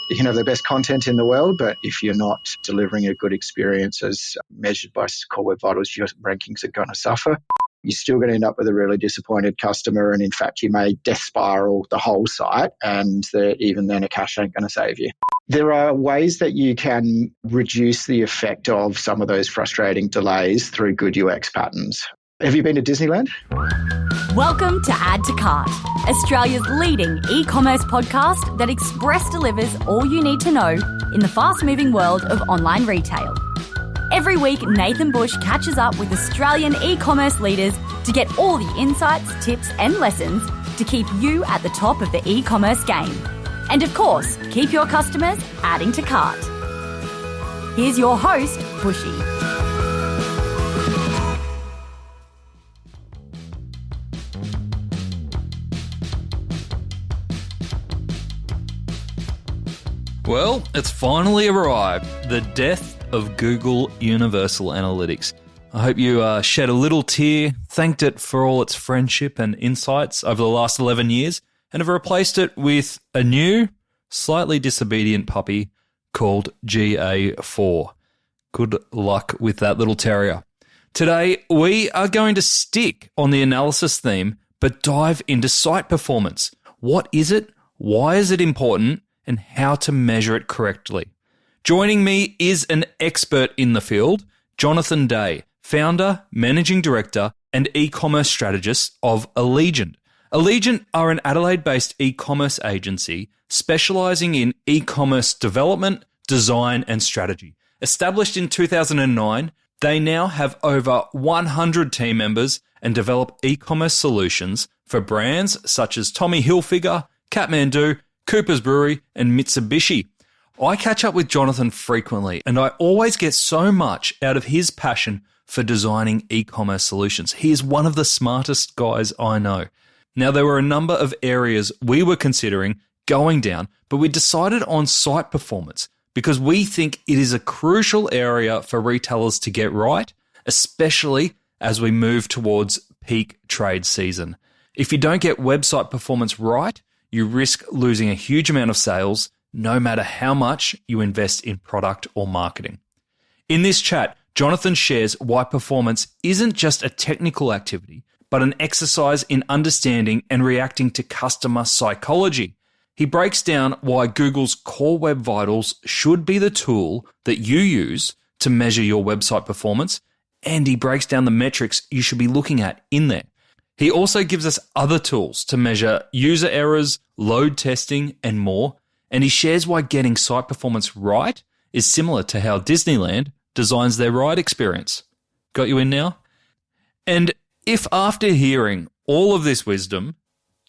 You can have the best content in the world, but if you're not delivering a good experience as measured by Core Web Vitals, your rankings are going to suffer. You're still going to end up with a really disappointed customer, and in fact, you may death spiral the whole site, and even then a cache ain't going to save you. There are ways that you can reduce the effect of some of those frustrating delays through good UX patterns. Have you been to Disneyland? Welcome to Add to Cart, Australia's leading e-commerce podcast that express delivers all you need to know in the fast-moving world of online retail. Every week, Nathan Bush catches up with Australian e-commerce leaders to get all the insights, tips and lessons to keep you at the top of the e-commerce game. And of course, keep your customers adding to cart. Here's your host, Bushy. Well, it's finally arrived, the death of Google Universal Analytics. I hope you shed a little tear, thanked it for all its friendship and insights over the last 11 years, and have replaced it with a new, slightly disobedient puppy called GA4. Good luck with that little terrier. Today, we are going to stick on the analysis theme, but dive into site performance. What is it? Why is it important? And how to measure it correctly. Joining me is an expert in the field, Jonathan Day, founder, managing director, and e-commerce strategist of Aligent. Aligent are an Adelaide-based e-commerce agency specialising in e-commerce development, design, and strategy. Established in 2009, they now have over 100 team members and develop e-commerce solutions for brands such as Tommy Hilfiger, Kathmandu, Cooper's Brewery, and Mitsubishi. I catch up with Jonathan frequently, and I always get so much out of his passion for designing e-commerce solutions. He is one of the smartest guys I know. Now, there were a number of areas we were considering going down, but we decided on site performance because we think it is a crucial area for retailers to get right, especially as we move towards peak trade season. If you don't get website performance right, you risk losing a huge amount of sales, no matter how much you invest in product or marketing. In this chat, Jonathan shares why performance isn't just a technical activity, but an exercise in understanding and reacting to customer psychology. He breaks down why Google's Core Web Vitals should be the tool that you use to measure your website performance, and he breaks down the metrics you should be looking at in there. He also gives us other tools to measure user errors, load testing, and more, and he shares why getting site performance right is similar to how Disneyland designs their ride experience. Got you in now? And if after hearing all of this wisdom,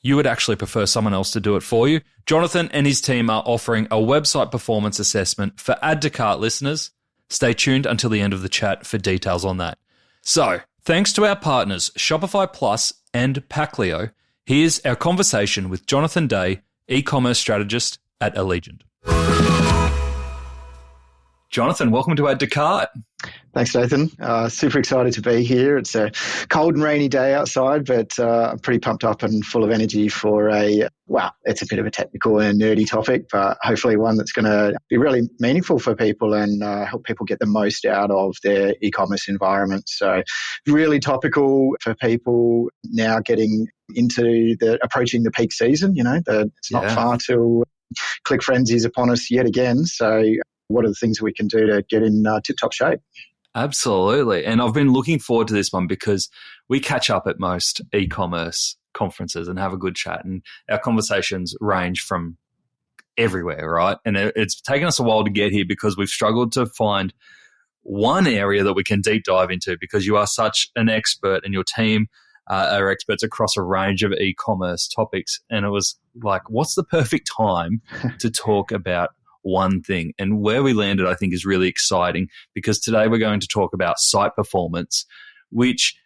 you would actually prefer someone else to do it for you, Jonathan and his team are offering a website performance assessment for Add to Cart listeners. Stay tuned until the end of the chat for details on that. So, thanks to our partners, Shopify Plus and Packleo, here's our conversation with Jonathan Day, e-commerce strategist at Aligent. Jonathan, welcome to Add to Cart. Thanks, Nathan. Super excited to be here. It's a cold and rainy day outside, but I'm pretty pumped up and full of energy for it's a bit of a technical and nerdy topic, but hopefully one that's going to be really meaningful for people and help people get the most out of their e-commerce environment. So really topical for people now getting into approaching the peak season. It's not far till click frenzy is upon us yet again. So what are the things that we can do to get in tip-top shape? Absolutely. And I've been looking forward to this one because we catch up at most e-commerce conferences and have a good chat. And our conversations range from everywhere, right? And it's taken us a while to get here because we've struggled to find one area that we can deep dive into because you are such an expert and your team are experts across a range of e-commerce topics. And it was like, what's the perfect time to talk about one thing? And where we landed, I think, is really exciting because today we're going to talk about site performance, which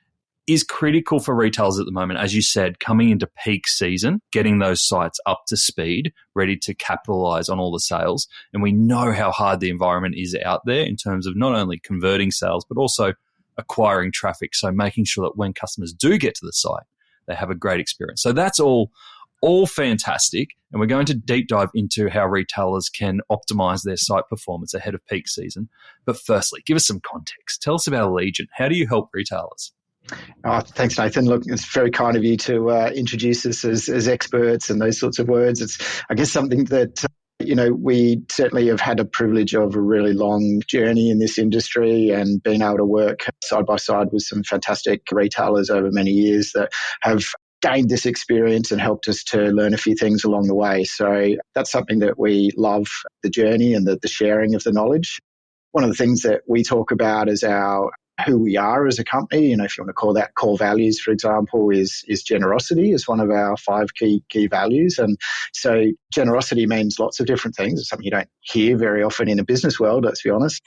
is critical for retailers at the moment. As you said, coming into peak season, getting those sites up to speed, ready to capitalize on all the sales. And we know how hard the environment is out there in terms of not only converting sales, but also acquiring traffic. So making sure that when customers do get to the site, they have a great experience. So that's all all fantastic. And we're going to deep dive into how retailers can optimize their site performance ahead of peak season. But firstly, give us some context. Tell us about Aligent. How do you help retailers? Oh, thanks, Nathan. Look, it's very kind of you to introduce us as experts and those sorts of words. It's, I guess, something that we certainly have had a privilege of a really long journey in this industry and being able to work side by side with some fantastic retailers over many years that have gained this experience and helped us to learn a few things along the way. So that's something that we love, the journey and the sharing of the knowledge. One of the things that we talk about is who we are as a company. If you want to call that core values, for example, is generosity is one of our 5 key values. And so generosity means lots of different things. It's something you don't hear very often in a business world, let's be honest.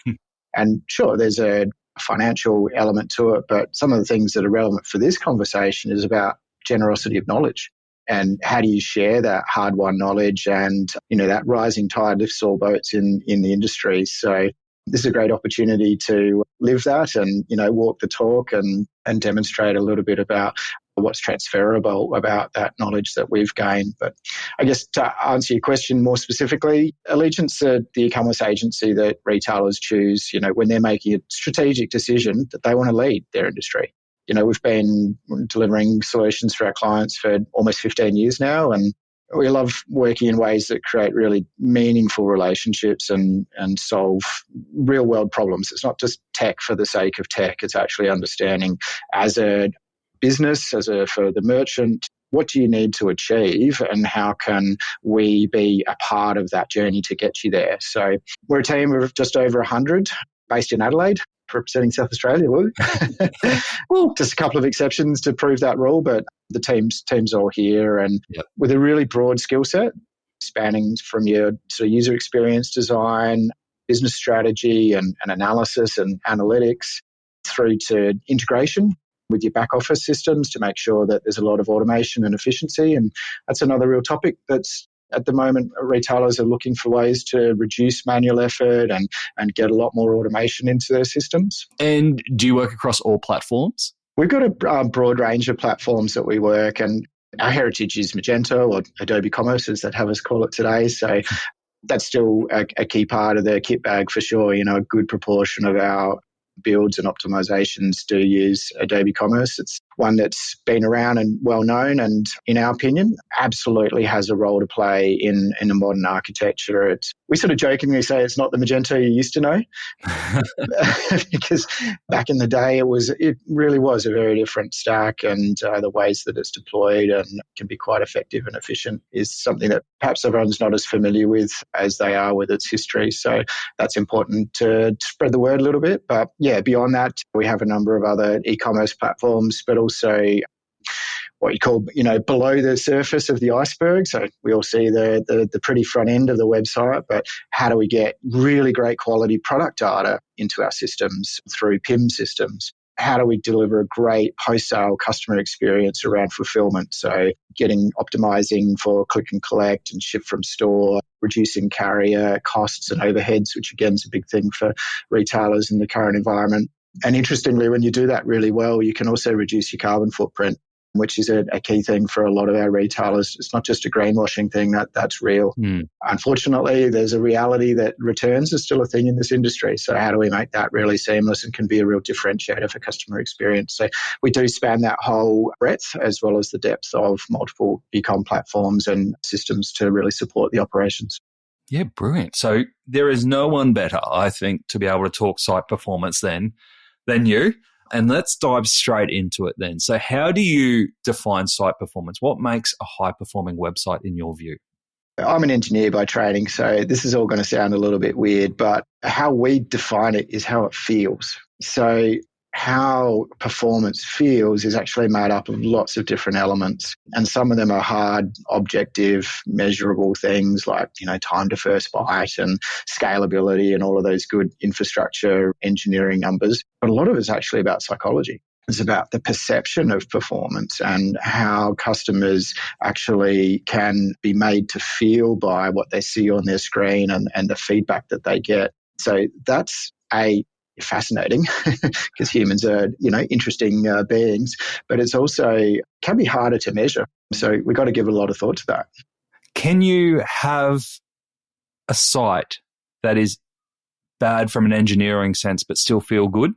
And sure, there's a financial element to it, but some of the things that are relevant for this conversation is about generosity of knowledge. And how do you share that hard-won knowledge and, that rising tide lifts all boats in the industry. So this is a great opportunity to live that and, walk the talk and demonstrate a little bit about what's transferable about that knowledge that we've gained. But I guess to answer your question more specifically, Aligent's the e-commerce agency that retailers choose, when they're making a strategic decision that they want to lead their industry. We've been delivering solutions for our clients for almost 15 years now, and we love working in ways that create really meaningful relationships and solve real world problems. It's not just tech for the sake of tech. It's actually understanding as a business, for the merchant, what do you need to achieve and how can we be a part of that journey to get you there? So we're a team of just over 100 based in Adelaide, representing South Australia. Well, just a couple of exceptions to prove that rule, but the team's all here and with a really broad skill set, spanning from your sort of user experience design, business strategy and analysis and analytics, through to integration with your back office systems to make sure that there's a lot of automation and efficiency. And that's another real topic that's at the moment, retailers are looking for ways to reduce manual effort and get a lot more automation into their systems. And do you work across all platforms? We've got a broad range of platforms that we work, and our heritage is Magento or Adobe Commerce, as they'd have us call it today. So that's still a key part of the kit bag for sure. A good proportion of our builds and optimizations do use Adobe Commerce. It's one that's been around and well known, and in our opinion, absolutely has a role to play in a modern architecture. We sort of jokingly say it's not the Magento you used to know, because back in the day it really was a very different stack, and the ways that it's deployed and can be quite effective and efficient is something that perhaps everyone's not as familiar with as they are with its history. So that's important to spread the word a little bit. But yeah, beyond that, we have a number of other e-commerce platforms, but also what you call, below the surface of the iceberg. So we all see the pretty front end of the website, but how do we get really great quality product data into our systems through PIM systems? How do we deliver a great post-sale customer experience around fulfillment? So optimizing for click and collect and ship from store, reducing carrier costs and overheads, which again is a big thing for retailers in the current environment. And interestingly, when you do that really well, you can also reduce your carbon footprint, which is a key thing for a lot of our retailers. It's not just a greenwashing thing, that's real. Unfortunately, there's a reality that returns are still a thing in this industry. So how do we make that really seamless and can be a real differentiator for customer experience? So we do span that whole breadth as well as the depth of multiple e-com platforms and systems to really support the operations. Yeah, brilliant. So there is no one better, I think, to be able to talk site performance than you. And let's dive straight into it then. So how do you define site performance? What makes a high-performing website in your view? I'm an engineer by training, so this is all going to sound a little bit weird, but how we define it is how it feels. So how performance feels is actually made up of lots of different elements. And some of them are hard, objective, measurable things like, time to first byte and scalability and all of those good infrastructure engineering numbers. But a lot of it's actually about psychology. It's about the perception of performance and how customers actually can be made to feel by what they see on their screen and the feedback that they get. So that's fascinating because humans are, interesting beings, but it's also can be harder to measure. So we've got to give a lot of thought to that. Can you have a site that is bad from an engineering sense but still feel good?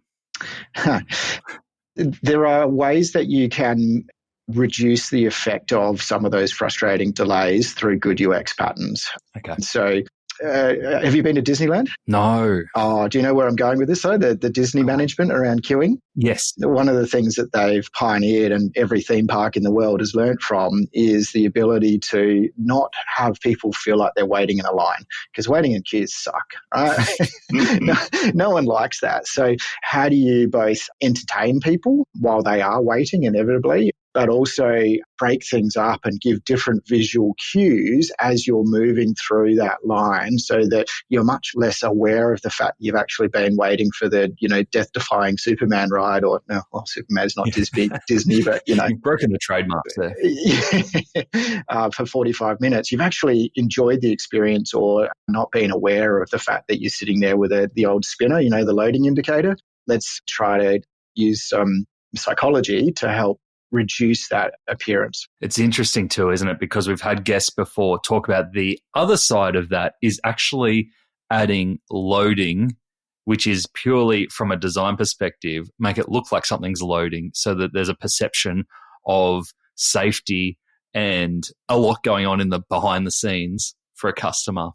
There are ways that you can reduce the effect of some of those frustrating delays through good UX patterns. Okay. So have you been to Disneyland? No. Oh, do you know where I'm going with this, though? The Disney management around queuing? Yes. One of the things that they've pioneered and every theme park in the world has learnt from is the ability to not have people feel like they're waiting in a line, because waiting in queues suck, right? no one likes that. So how do you both entertain people while they are waiting inevitably, but also break things up and give different visual cues as you're moving through that line so that you're much less aware of the fact you've actually been waiting for the, death-defying Superman ride, or no, well, Superman's not Disney, but, You've broken the trademarks there. For 45 minutes. You've actually enjoyed the experience or not been aware of the fact that you're sitting there with the old spinner, the loading indicator. Let's try to use some psychology to help reduce that appearance. It's interesting too, isn't it? Because we've had guests before talk about the other side of that is actually adding loading, which is purely from a design perspective, make it look like something's loading so that there's a perception of safety and a lot going on in the behind the scenes for a customer.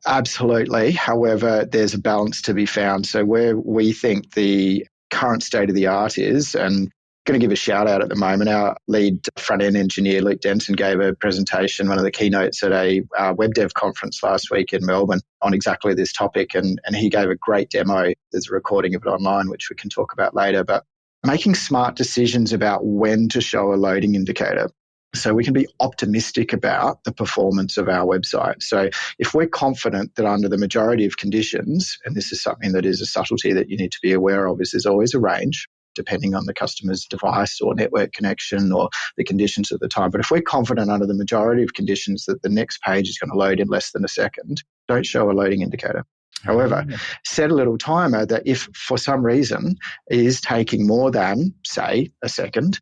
Absolutely. However, there's a balance to be found. So where we think the current state of the art is, and going to give a shout out at the moment. Our lead front-end engineer, Luke Denton, gave a presentation, one of the keynotes at a web dev conference last week in Melbourne on exactly this topic. And he gave a great demo. There's a recording of it online, which we can talk about later. But making smart decisions about when to show a loading indicator. So we can be optimistic about the performance of our website. So if we're confident that under the majority of conditions, and this is something that is a subtlety that you need to be aware of, is there's always a range, depending on the customer's device or network connection or the conditions at the time. But if we're confident under the majority of conditions that the next page is going to load in less than a second, don't show a loading indicator. However, set a little timer that if for some reason it is taking more than, say, a second,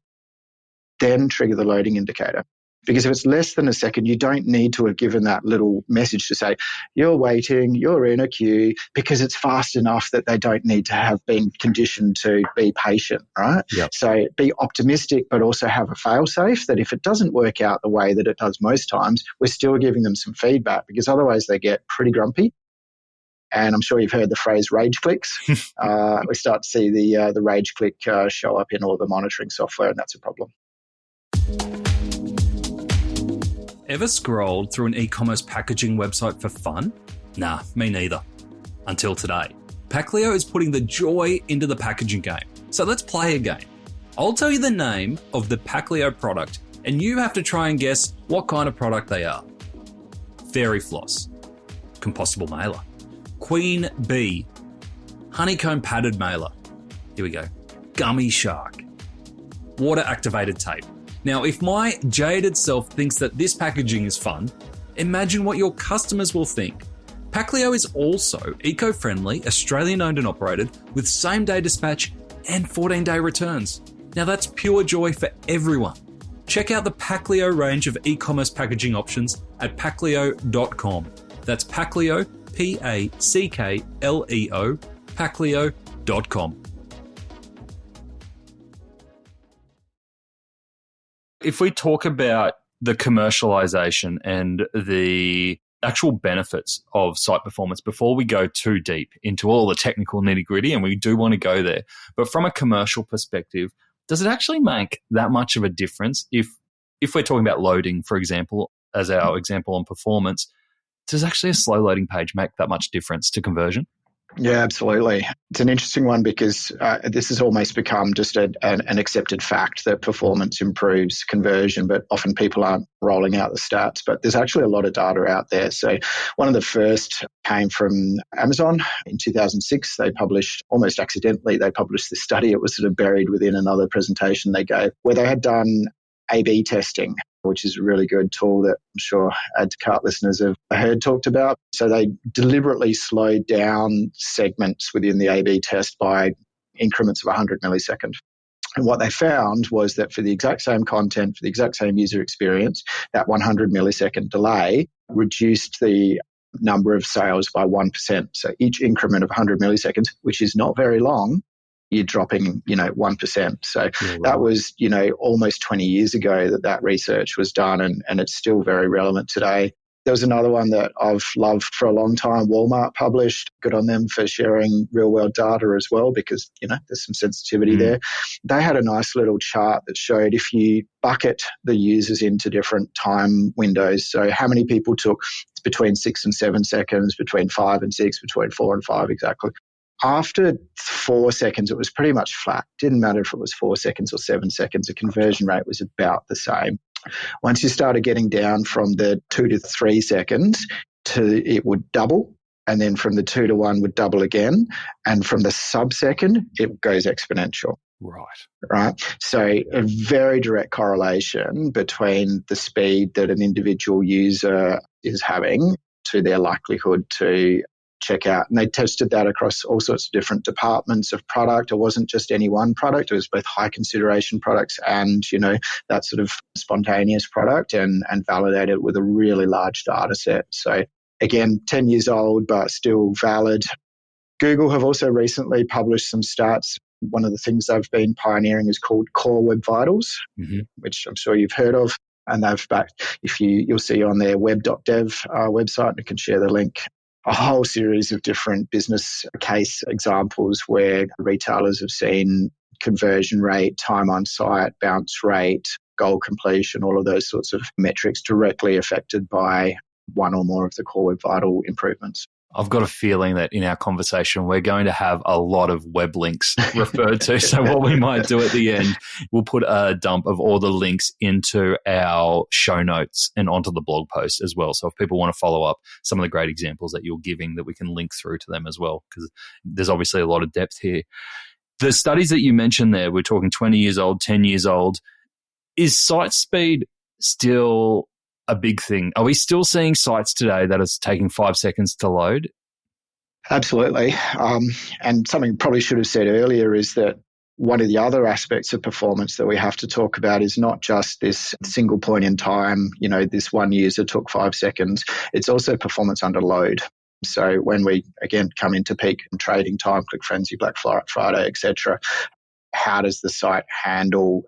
then trigger the loading indicator. Because if it's less than a second, you don't need to have given that little message to say, you're waiting, you're in a queue, because it's fast enough that they don't need to have been conditioned to be patient, right? Yep. So be optimistic, but also have a fail-safe that if it doesn't work out the way that it does most times, we're still giving them some feedback, because otherwise they get pretty grumpy. And I'm sure you've heard the phrase rage clicks. We start to see the rage click show up in all the monitoring software, and that's a problem. Ever scrolled through an e-commerce packaging website for fun? Nah, me neither. Until today. Packleo is putting the joy into the packaging game. So let's play a game. I'll tell you the name of the Packleo product, and you have to try and guess what kind of product they are. Fairy floss, compostable mailer, queen bee, honeycomb padded mailer. Here we go. Gummy shark, water activated tape. Now, if my jaded self thinks that this packaging is fun, imagine what your customers will think. Packleo is also eco-friendly, Australian-owned and operated, with same-day dispatch and 14-day returns. Now, that's pure joy for everyone. Check out the Packleo range of e-commerce packaging options at packleo.com. That's Packleo, Packleo, packleo.com. If we talk about the commercialization and the actual benefits of site performance before we go too deep into all the technical nitty-gritty, and we do want to go there, but from a commercial perspective, does it actually make that much of a difference if we're talking about loading, for example, as our example on performance, does actually a slow loading page make that much difference to conversion? Yeah, absolutely. It's an interesting one because this has almost become just an accepted fact that performance improves conversion, but often people aren't rolling out the stats. But there's actually a lot of data out there. So one of the first came from Amazon in 2006. They published, almost accidentally, this study. It was sort of buried within another presentation they gave, where they had done A/B testing which is a really good tool that I'm sure Add to Cart listeners have heard talked about. So they deliberately slowed down segments within the A/B test by increments of 100 milliseconds. And what they found was that for the exact same content, for the exact same user experience, that 100 millisecond delay reduced the number of sales by 1%. So each increment of 100 milliseconds, which is not very long, you're dropping, 1%. So that was, almost 20 years ago that research was done, and it's still very relevant today. There was another one that I've loved for a long time. Walmart published. Good on them for sharing real-world data as well, because, there's some sensitivity there. They had a nice little chart that showed if you bucket the users into different time windows, so how many people took between 6 and 7 seconds, between 5 and 6, between 4 and 5 exactly. After 4 seconds, it was pretty much flat. Didn't matter if it was 4 seconds or 7 seconds. The conversion rate was about the same. Once you started getting down from the 2 to 3 seconds, it would double. And then from the 2 to 1 would double again. And from the sub-second, it goes exponential. Right. So a very direct correlation between the speed that an individual user is having to their likelihood to check out. And they tested that across all sorts of different departments of product. It wasn't just any one product. It was both high consideration products and, that sort of spontaneous product, and validated it with a really large data set. So again, 10 years old, but still valid. Google have also recently published some stats. One of the things they've been pioneering is called Core Web Vitals, which I'm sure you've heard of. And they've backed, you'll see on their web.dev website, I can share the link, a whole series of different business case examples where retailers have seen conversion rate, time on site, bounce rate, goal completion, all of those sorts of metrics directly affected by one or more of the Core Web Vital improvements. I've got a feeling that in our conversation, we're going to have a lot of web links referred to. So what we might do at the end, we'll put a dump of all the links into our show notes and onto the blog post as well. So if people want to follow up some of the great examples that you're giving, that we can link through to them as well, because there's obviously a lot of depth here. The studies that you mentioned there, we're talking 20 years old, 10 years old. Is site speed still a big thing? Are we still seeing sites today that is taking 5 seconds to load? Absolutely. And something I probably should have said earlier is that one of the other aspects of performance that we have to talk about is not just this single point in time, this one user took 5 seconds. It's also performance under load. So when we, again, come into peak trading time, Click Frenzy, Black Friday, etc., how does the site handle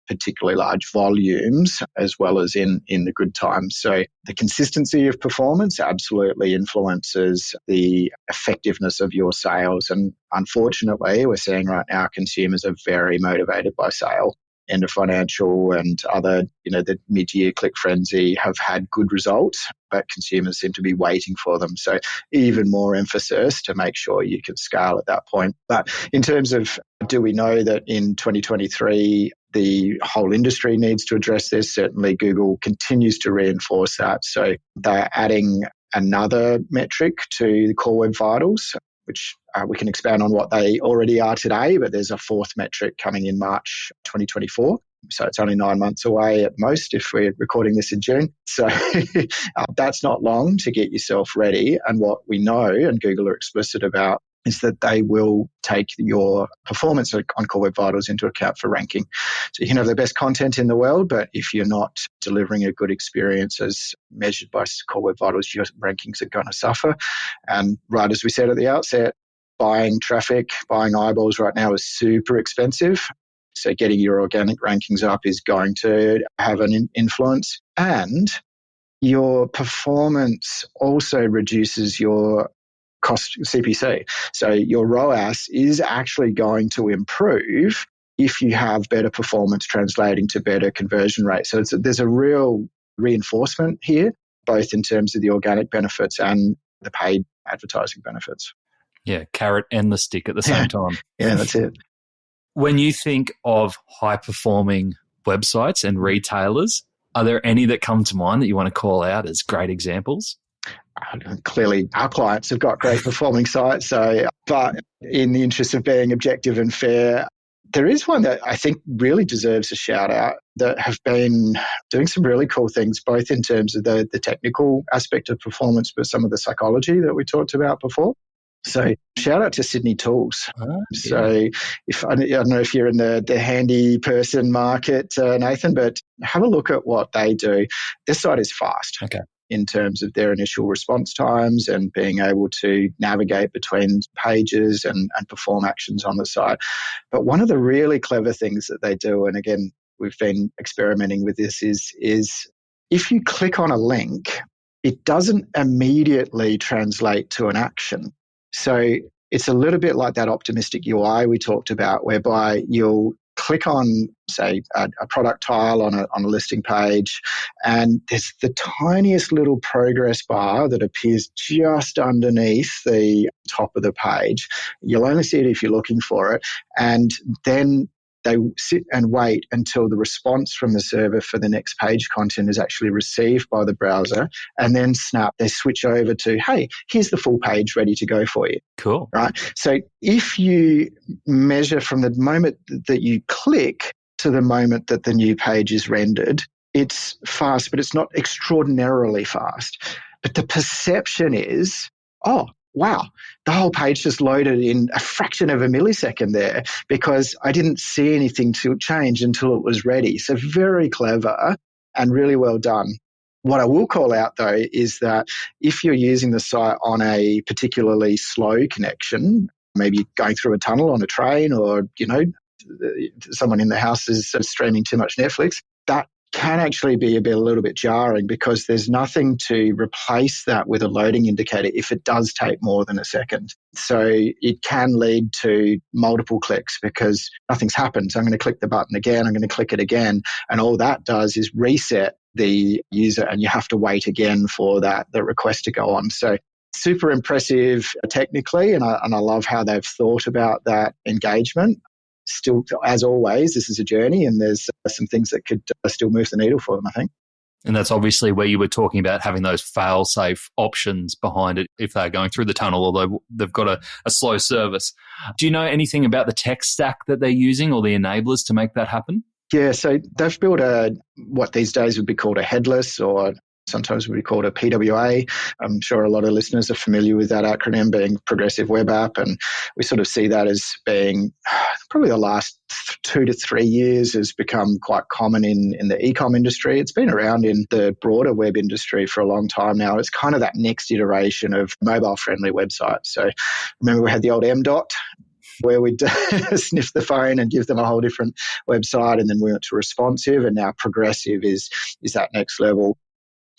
particularly large volumes as well as in the good times? So the consistency of performance absolutely influences the effectiveness of your sales. And unfortunately, we're seeing right now consumers are very motivated by sale. End of financial and other, the mid-year Click Frenzy have had good results, but consumers seem to be waiting for them. So even more emphasis to make sure you can scale at that point. But in terms of, do we know that in 2023, the whole industry needs to address this? Certainly Google continues to reinforce that. So they're adding another metric to the Core Web Vitals, which we can expand on what they already are today, but there's a fourth metric coming in March 2024. So it's only 9 months away at most if we're recording this in June. So that's not long to get yourself ready. And what we know, and Google are explicit about, is that they will take your performance on Core Web Vitals into account for ranking. So you can have the best content in the world, but if you're not delivering a good experience as measured by Core Web Vitals, your rankings are going to suffer. And right as we said at the outset, buying traffic, buying eyeballs right now is super expensive. So getting your organic rankings up is going to have an influence. And your performance also reduces your cost CPC. So your ROAS is actually going to improve if you have better performance translating to better conversion rate. So there's a real reinforcement here, both in terms of the organic benefits and the paid advertising benefits. Yeah, carrot and the stick at the same time. Yeah, that's it. When you think of high-performing websites and retailers, are there any that come to mind that you want to call out as great examples? Clearly, our clients have got great performing sites. But in the interest of being objective and fair, There is one that I think really deserves a shout out that have been doing some really cool things, both in terms of the technical aspect of performance, but some of the psychology that we talked about before. So shout out to Sydney Tools. So if I don't know if you're in the handy person market, Nathan, but have a look at what they do. Their site is fast. Okay. In terms of their initial response times and being able to navigate between pages and perform actions on the site. But one of the really clever things that they do, and again, we've been experimenting with this, is if you click on a link, it doesn't immediately translate to an action. So it's a little bit like that optimistic UI we talked about, whereby you'll click on, say, a product tile on a listing page, and there's the tiniest little progress bar that appears just underneath the top of the page. You'll only see it if you're looking for it, and then they sit and wait until the response from the server for the next page content is actually received by the browser, and then snap, they switch over to, hey, here's the full page ready to go for you. Cool. Right? So if you measure from the moment that you click to the moment that the new page is rendered, it's fast, but it's not extraordinarily fast. But the perception is, oh, wow, the whole page just loaded in a fraction of a millisecond there because I didn't see anything to change until it was ready. So very clever and really well done. What I will call out, though, is that if you're using the site on a particularly slow connection, maybe going through a tunnel on a train, or, someone in the house is streaming too much Netflix, that can actually be a little bit jarring because there's nothing to replace that with a loading indicator if it does take more than a second. So it can lead to multiple clicks because nothing's happened. So I'm going to click the button again, I'm going to click it again, and all that does is reset the user, and you have to wait again for the request to go on. So super impressive technically, and I love how they've thought about that engagement. Still, as always, this is a journey, and there's some things that could still move the needle for them, I think. And that's obviously where you were talking about having those fail-safe options behind it if they're going through the tunnel, although they've got a slow service. Do you know anything about the tech stack that they're using or the enablers to make that happen? Yeah, so they've built what these days would be called a headless, or sometimes would be called a PWA. I'm sure a lot of listeners are familiar with that acronym, being Progressive Web App. And we sort of see that as being probably the last 2 to 3 years has become quite common in the e-com industry. It's been around in the broader web industry for a long time now. It's kind of that next iteration of mobile-friendly websites. So remember we had the old M-Dot, where we'd sniff the phone and give them a whole different website, and then we went to responsive, and now progressive is that next level.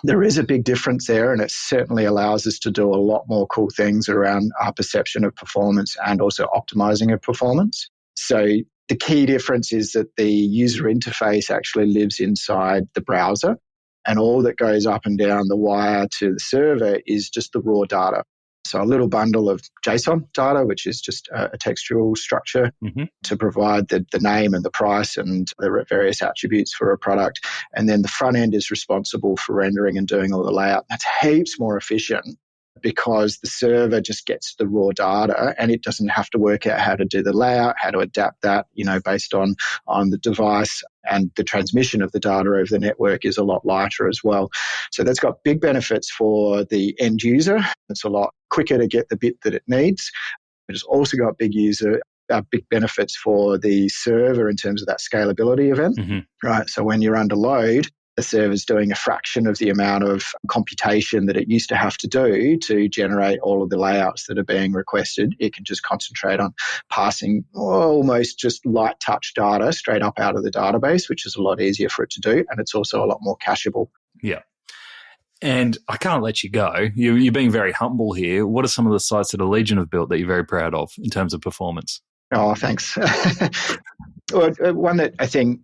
There is a big difference there, and it certainly allows us to do a lot more cool things around our perception of performance and also optimizing of performance. So the key difference is that the user interface actually lives inside the browser, and all that goes up and down the wire to the server is just the raw data. So a little bundle of JSON data, which is just a textual structure to provide the name and the price and the various attributes for a product. And then the front end is responsible for rendering and doing all the layout. That's heaps more efficient because the server just gets the raw data and it doesn't have to work out how to do the layout, how to adapt that, based on the device. And the transmission of the data over the network is a lot lighter as well. So that's got big benefits for the end user. It's a lot quicker to get the bit that it needs. But it's also got big benefits for the server in terms of that scalability event, right? So when you're under load, the server's doing a fraction of the amount of computation that it used to have to do to generate all of the layouts that are being requested. It can just concentrate on passing almost just light touch data straight up out of the database, which is a lot easier for it to do. And it's also a lot more cacheable. Yeah. And I can't let you go. You're being very humble here. What are some of the sites that Aligent have built that you're very proud of in terms of performance? Oh, thanks. Well, one that I think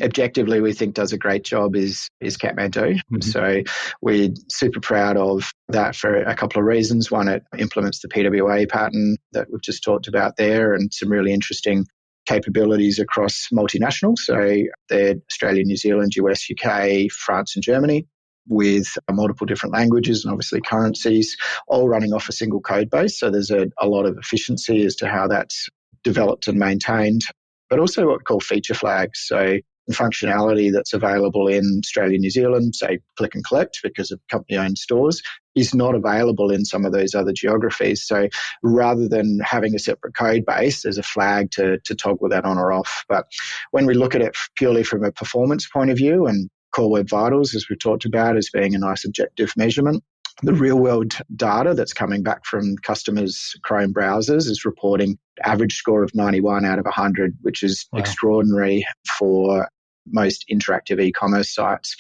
objectively we think does a great job is Kathmandu. So we're super proud of that for a couple of reasons. One, it implements the PWA pattern that we've just talked about there, and some really interesting capabilities across multinationals. So they're Australia, New Zealand, US, UK, France and Germany, with multiple different languages and obviously currencies, all running off a single code base. So there's a lot of efficiency as to how that's developed and maintained. but also what we call feature flags. So functionality that's available in Australia, New Zealand, say click and collect because of company-owned stores, is not available in some of those other geographies. So rather than having a separate code base, there's a flag to toggle that on or off. But when we look at it purely from a performance point of view, and Core Web Vitals, as we've talked about, as being a nice objective measurement, the real-world data that's coming back from customers' Chrome browsers is reporting average score of 91 out of 100, which is extraordinary for most interactive e-commerce sites.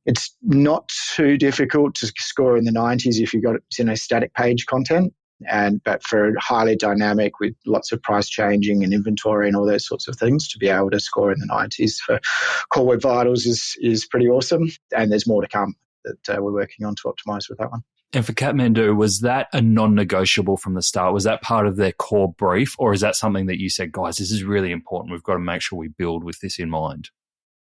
It's not too difficult to score in the 90s if you've got static page content, but for highly dynamic with lots of price changing and inventory and all those sorts of things, to be able to score in the 90s for Core Web Vitals is pretty awesome. And there's more to come that we're working on to optimize with that one. And for Kathmandu, was that a non-negotiable from the start? Was that part of their core brief, or is that something that you said, guys, this is really important, we've got to make sure we build with this in mind?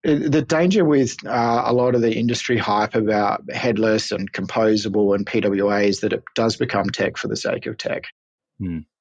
The danger with a lot of the industry hype about headless and composable and PWA is that it does become tech for the sake of tech.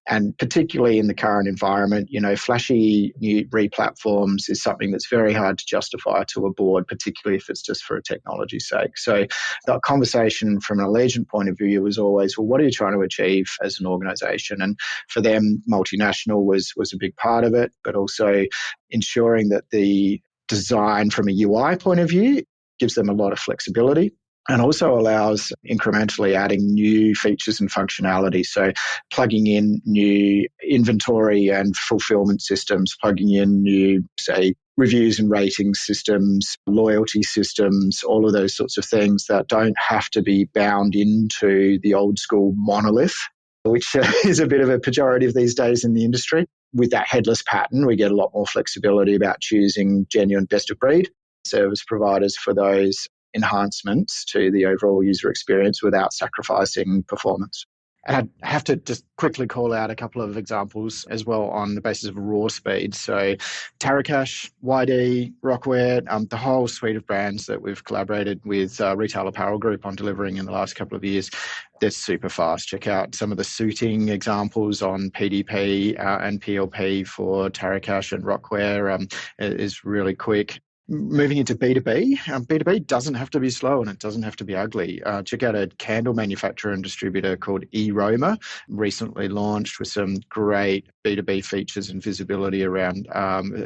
And particularly in the current environment, flashy new re-platforms is something that's very hard to justify to a board, particularly if it's just for a technology's sake. So that conversation from an Aligent point of view was always, well, what are you trying to achieve as an organization? And for them, multinational was a big part of it, but also ensuring that the design from a UI point of view gives them a lot of flexibility, and also allows incrementally adding new features and functionality. So plugging in new inventory and fulfillment systems, plugging in new, say, reviews and rating systems, loyalty systems, all of those sorts of things that don't have to be bound into the old school monolith, which is a bit of a pejorative these days in the industry. With that headless pattern, we get a lot more flexibility about choosing genuine best of breed service providers for those enhancements to the overall user experience without sacrificing performance. And I have to just quickly call out a couple of examples as well on the basis of raw speed. So Taracash, YD, Rockware, the whole suite of brands that we've collaborated with Retail Apparel Group on delivering in the last couple of years, they're super fast. Check out some of the suiting examples on PDP and PLP for Taracash and Rockware is really quick. Moving into B2B, B2B doesn't have to be slow and it doesn't have to be ugly. Check out a candle manufacturer and distributor called eRoma, recently launched with some great B2B features and visibility around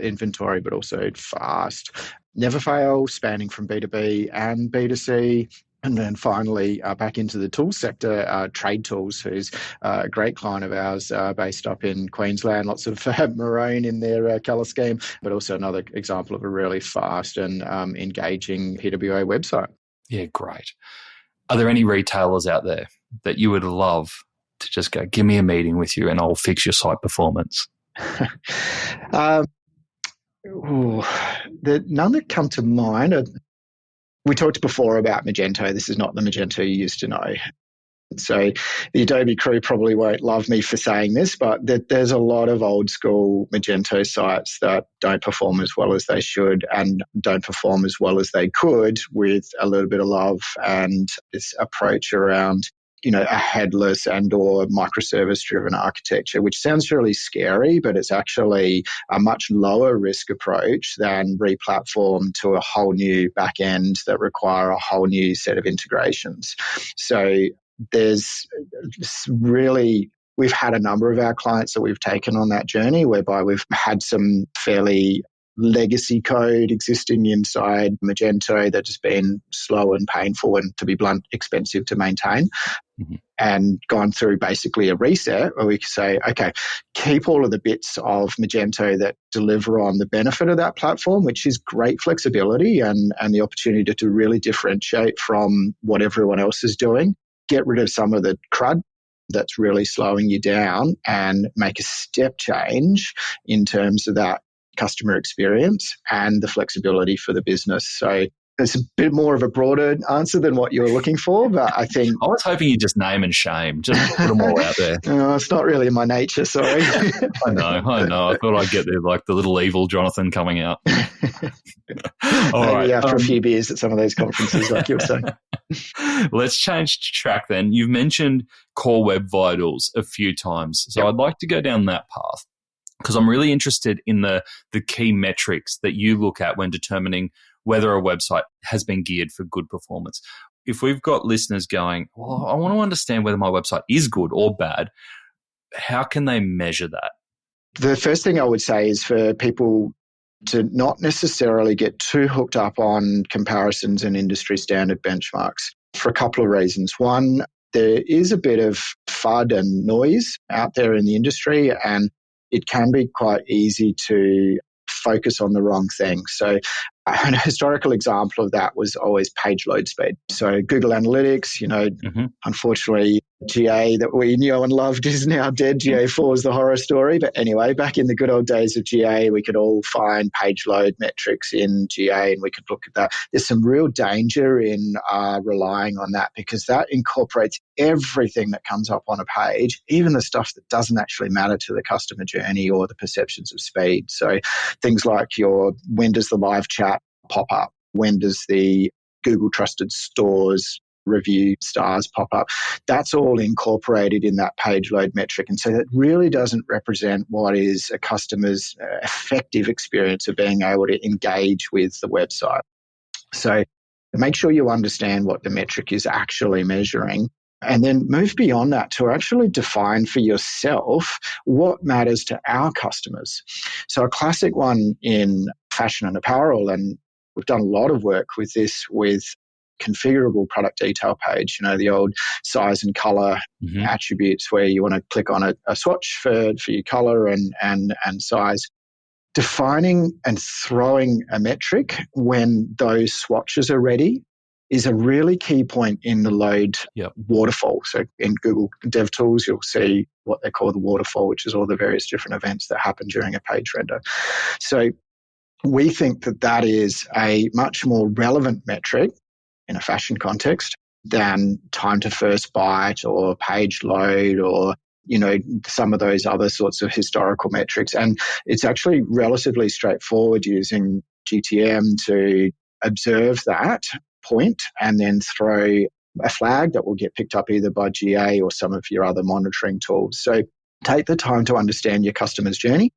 inventory, but also fast. Never fail, spanning from B2B and B2C. And then finally, back into the tools sector, Trade Tools, who's a great client of ours based up in Queensland. Lots of maroon in their colour scheme, but also another example of a really fast and engaging PWA website. Yeah, great. Are there any retailers out there that you would love to just go, give me a meeting with you and I'll fix your site performance? None that come to mind. We talked before about Magento. This is not the Magento you used to know. So the Adobe crew probably won't love me for saying this, but there's a lot of old school Magento sites that don't perform as well as they should and don't perform as well as they could with a little bit of love and this approach around a headless and or microservice-driven architecture, which sounds really scary, but it's actually a much lower risk approach than re-platform to a whole new back end that require a whole new set of integrations. So there's really, we've had a number of our clients that we've taken on that journey whereby we've had some fairly legacy code existing inside Magento that's just been slow and painful and, to be blunt, expensive to maintain. Mm-hmm. And gone through basically a reset where we can say, okay, keep all of the bits of Magento that deliver on the benefit of that platform, which is great flexibility and the opportunity to really differentiate from what everyone else is doing. Get rid of some of the crud that's really slowing you down and make a step change in terms of that customer experience and the flexibility for the business. So it's a bit more of a broader answer than what you were looking for, but I think... I was hoping you'd just name and shame, just put them all out there. No, it's not really in my nature, sorry. I know. I thought I'd get there like the little evil Jonathan coming out. All right. After a few beers at some of those conferences, like you were saying. Let's change track then. You've mentioned Core Web Vitals a few times, so I'd like to go down that path. because I'm really interested in the key metrics that you look at when determining whether a website has been geared for good performance. If we've got listeners going, well, I want to understand whether my website is good or bad, how can they measure that? The first thing I would say is for people to not necessarily get too hooked up on comparisons and industry standard benchmarks for a couple of reasons. One, there is a bit of FUD and noise out there in the industry, and it can be quite easy to focus on the wrong thing. So a historical example of that was always page load speed. So Google Analytics, unfortunately, GA that we knew and loved is now dead. GA4 is the horror story. But anyway, back in the good old days of GA, we could all find page load metrics in GA and we could look at that. There's some real danger in relying on that because that incorporates everything that comes up on a page, even the stuff that doesn't actually matter to the customer journey or the perceptions of speed. So things like when does the live chat pop up? When does the Google Trusted Stores review stars pop up? That's all incorporated in that page load metric. And so that really doesn't represent what is a customer's effective experience of being able to engage with the website. So make sure you understand what the metric is actually measuring. And then move beyond that to actually define for yourself what matters to our customers. So a classic one in fashion and apparel, and we've done a lot of work with this with configurable product detail page, the old size and color attributes where you want to click on a swatch for your color and size. Defining and throwing a metric when those swatches are ready is a really key point in the load waterfall. So in Google DevTools, you'll see what they call the waterfall, which is all the various different events that happen during a page render. So we think that is a much more relevant metric in a fashion context than time to first byte or page load or some of those other sorts of historical metrics. And it's actually relatively straightforward using GTM to observe that point and then throw a flag that will get picked up either by GA or some of your other monitoring tools. So take the time to understand your customer's journey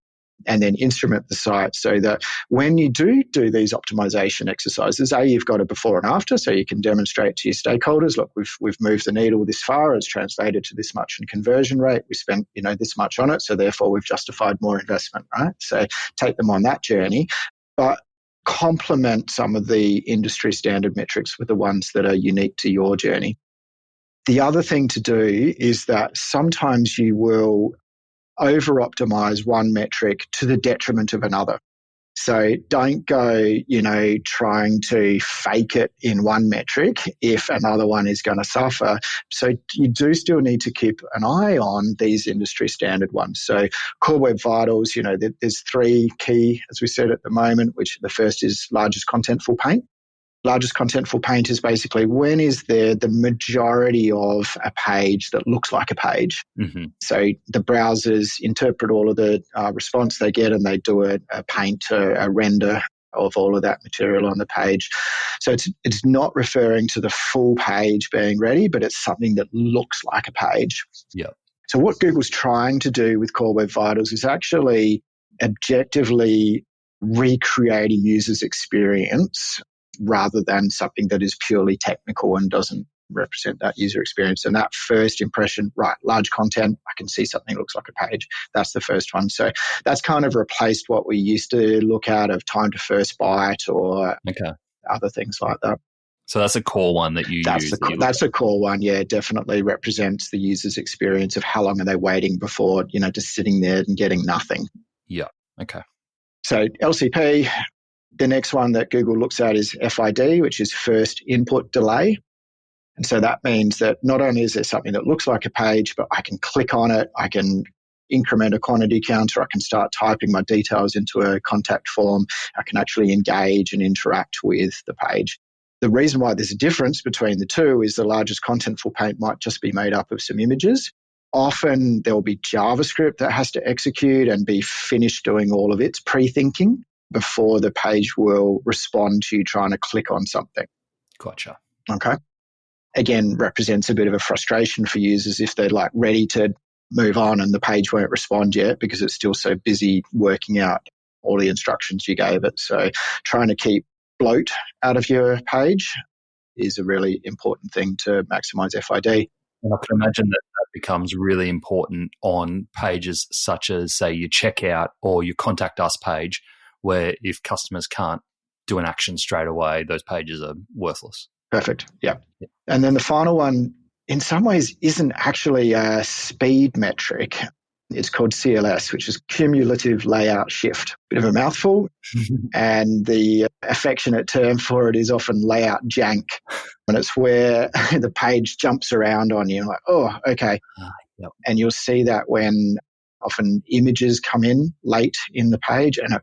and then instrument the site so that when you do these optimization exercises, you've got a before and after, so you can demonstrate to your stakeholders, look, we've moved the needle this far, it's translated to this much in conversion rate, we spent this much on it, so therefore we've justified more investment, right? So take them on that journey, but complement some of the industry standard metrics with the ones that are unique to your journey. The other thing to do is that sometimes you will over-optimize one metric to the detriment of another. So don't go, trying to fake it in one metric if another one is going to suffer. So you do still need to keep an eye on these industry standard ones. So Core Web Vitals, there's three key, as we said at the moment, which the first is largest contentful paint. Largest contentful paint is basically when is there the majority of a page that looks like a page. Mm-hmm. So the browsers interpret all of the response they get and they do a paint, a render of all of that material on the page. So it's not referring to the full page being ready, but it's something that looks like a page. Yeah. So what Google's trying to do with Core Web Vitals is actually objectively recreate a user's experience rather than something that is purely technical and doesn't represent that user experience. And that first impression, right, large content, I can see something that looks like a page. That's the first one. So that's kind of replaced what we used to look at of time to first byte or other things like that. So that's a core one that you use. That's a core one, yeah, definitely represents the user's experience of how long are they waiting before, just sitting there and getting nothing. Yeah, okay. So LCP, the next one that Google looks at is FID, which is first input delay. And so that means that not only is there something that looks like a page, but I can click on it, I can increment a quantity counter, I can start typing my details into a contact form, I can actually engage and interact with the page. The reason why there's a difference between the two is the largest contentful paint might just be made up of some images. Often there will be JavaScript that has to execute and be finished doing all of its pre-thinking before the page will respond to you trying to click on something. Gotcha. Okay. Again, represents a bit of a frustration for users if they're ready to move on and the page won't respond yet because it's still so busy working out all the instructions you gave it. So trying to keep bloat out of your page is a really important thing to maximize FID. And I can imagine that becomes really important on pages such as, say, your checkout or your contact us page, where if customers can't do an action straight away, those pages are worthless. Perfect. Yeah. And then the final one, in some ways, isn't actually a speed metric. It's called CLS, which is cumulative layout shift. Bit of a mouthful. And the affectionate term for it is often layout jank. And it's where the page jumps around on you, like, oh, okay. Yep. And you'll see that when often images come in late in the page, and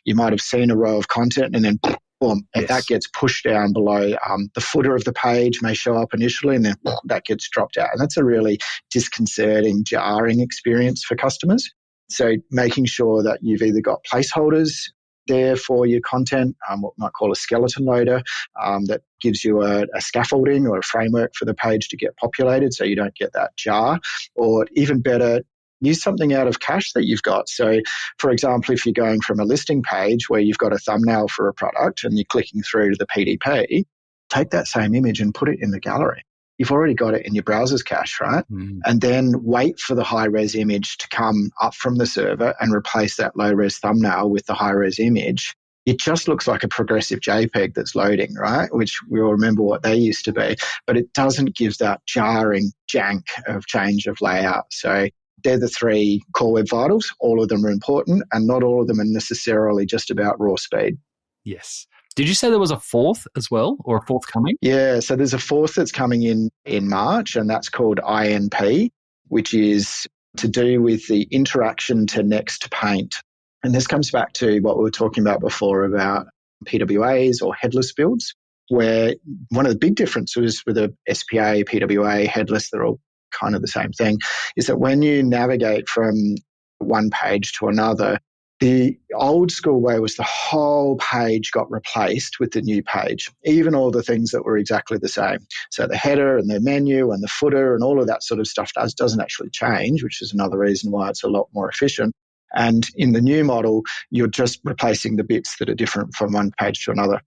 you might have seen a row of content and then boom, Yes. that gets pushed down below. The footer of the page may show up initially and then that gets dropped out. And that's a really disconcerting, jarring experience for customers. So making sure that you've either got placeholders there for your content, what we might call a skeleton loader, that gives you a scaffolding or a framework for the page to get populated so you don't get that jar. Or even better, use something out of cache that you've got. So, for example, if you're going from a listing page where you've got a thumbnail for a product and you're clicking through to the PDP, take that same image and put it in the gallery. You've already got it in your browser's cache, right? And then wait for the high-res image to come up from the server and replace that low-res thumbnail with the high-res image. It just looks like a progressive JPEG that's loading, right? Which we all remember what they used to be, but it doesn't give that jarring jank of change of layout. So they're the three core web vitals. All of them are important, and not all of them are necessarily just about raw speed. Yes. Did you say there was a fourth as well, or a fourth coming? Yeah, so there's a fourth that's coming in March, and that's called INP, which is to do with the interaction to next paint. And this comes back to what we were talking about before about PWAs or headless builds, where one of the big differences with a SPA, PWA, headless, they're all kind of the same thing, is that when you navigate from one page to another, the old school way was the whole page got replaced with the new page, even all the things that were exactly the same. So the header and the menu and the footer and all of that sort of stuff doesn't actually change, which is another reason why it's a lot more efficient. And in the new model, you're just replacing the bits that are different from one page to another.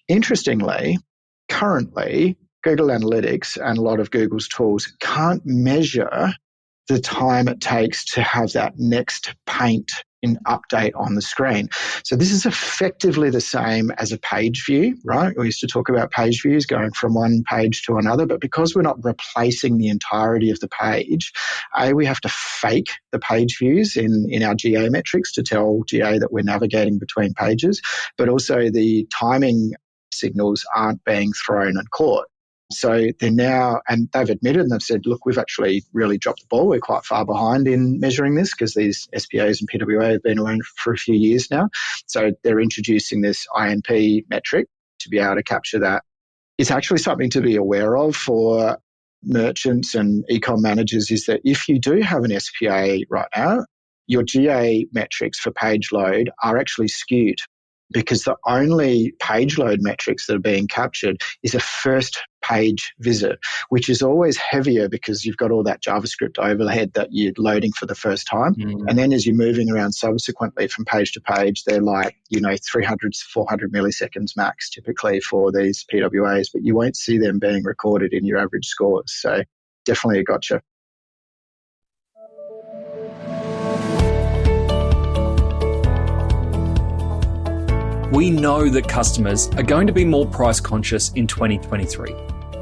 Interestingly, currently, Google Analytics and a lot of Google's tools can't measure the time it takes to have that next paint in update on the screen. So this is effectively the same as a page view, right? We used to talk about page views going from one page to another, but because we're not replacing the entirety of the page, we have to fake the page views in our GA metrics to tell GA that we're navigating between pages, but also the timing signals aren't being thrown and caught. So they're now, and they've admitted and they've said, look, we've actually really dropped the ball. We're quite far behind in measuring this because these SPAs and PWA have been around for a few years now. So they're introducing this INP metric to be able to capture that. It's actually something to be aware of for merchants and e-com managers, is that if you do have an SPA right now, your GA metrics for page load are actually skewed, because the only page load metrics that are being captured is a first page visit, which is always heavier because you've got all that JavaScript overhead that you're loading for the first time. And then as you're moving around subsequently from page to page, they're like, 300 to 400 milliseconds max typically for these PWAs, but you won't see them being recorded in your average scores. So definitely a gotcha. We know that customers are going to be more price conscious in 2023,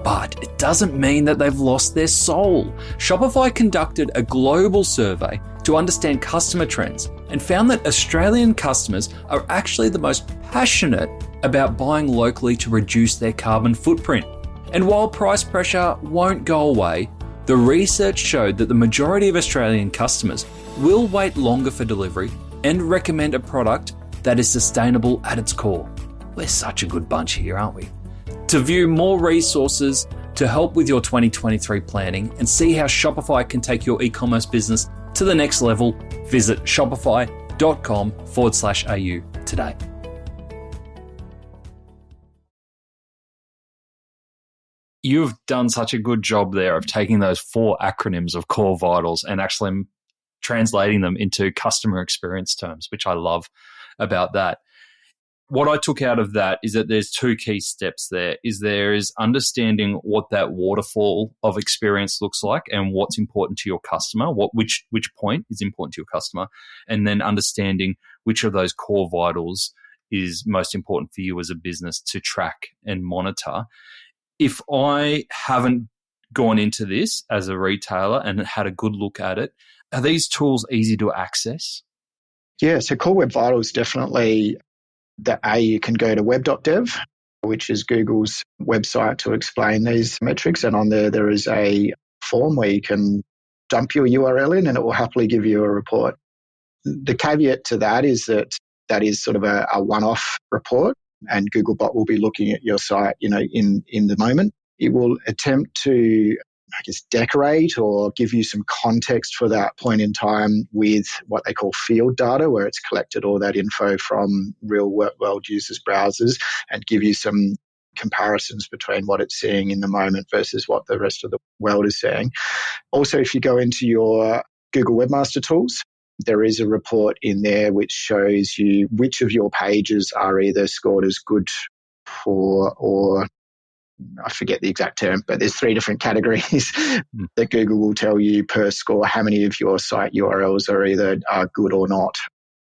but it doesn't mean that they've lost their soul. Shopify conducted a global survey to understand customer trends and found that Australian customers are actually the most passionate about buying locally to reduce their carbon footprint. And while price pressure won't go away, the research showed that the majority of Australian customers will wait longer for delivery and recommend a product that is sustainable at its core. We're such a good bunch here, aren't we? To view more resources to help with your 2023 planning and see how Shopify can take your e-commerce business to the next level, visit shopify.com/au today. you've done such a good job there of taking those 4 acronyms of core vitals and actually translating them into customer experience terms, which I love about that. What I took out of that is that there's 2 key steps there. There is understanding what that waterfall of experience looks like and what's important to your customer, which point is important to your customer, and then understanding which of those core vitals is most important for you as a business to track and monitor. If I haven't gone into this as a retailer and had a good look at it, are these tools easy to access? Yeah, so Core Web Vitals definitely, you can go to web.dev, which is Google's website to explain these metrics. And on there is a form where you can dump your URL in and it will happily give you a report. The caveat to that is that is sort of a one-off report, and Googlebot will be looking at your site, in the moment. It will attempt to, decorate or give you some context for that point in time with what they call field data, where it's collected all that info from real world users' browsers and give you some comparisons between what it's seeing in the moment versus what the rest of the world is seeing. Also, if you go into your Google Webmaster Tools, there is a report in there which shows you which of your pages are either scored as good for, or I forget the exact term, but there's 3 different categories that Google will tell you per score how many of your site URLs are either good or not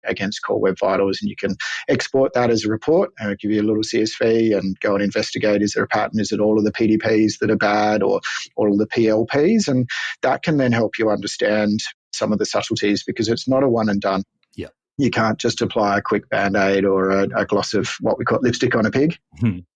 against Core Web Vitals. And you can export that as a report and it'll give you a little CSV and go and investigate, is there a pattern? Is it all of the PDPs that are bad or all of the PLPs? And that can then help you understand some of the subtleties, because it's not a one and done. Yeah. You can't just apply a quick Band-Aid or a gloss of what we call lipstick on a pig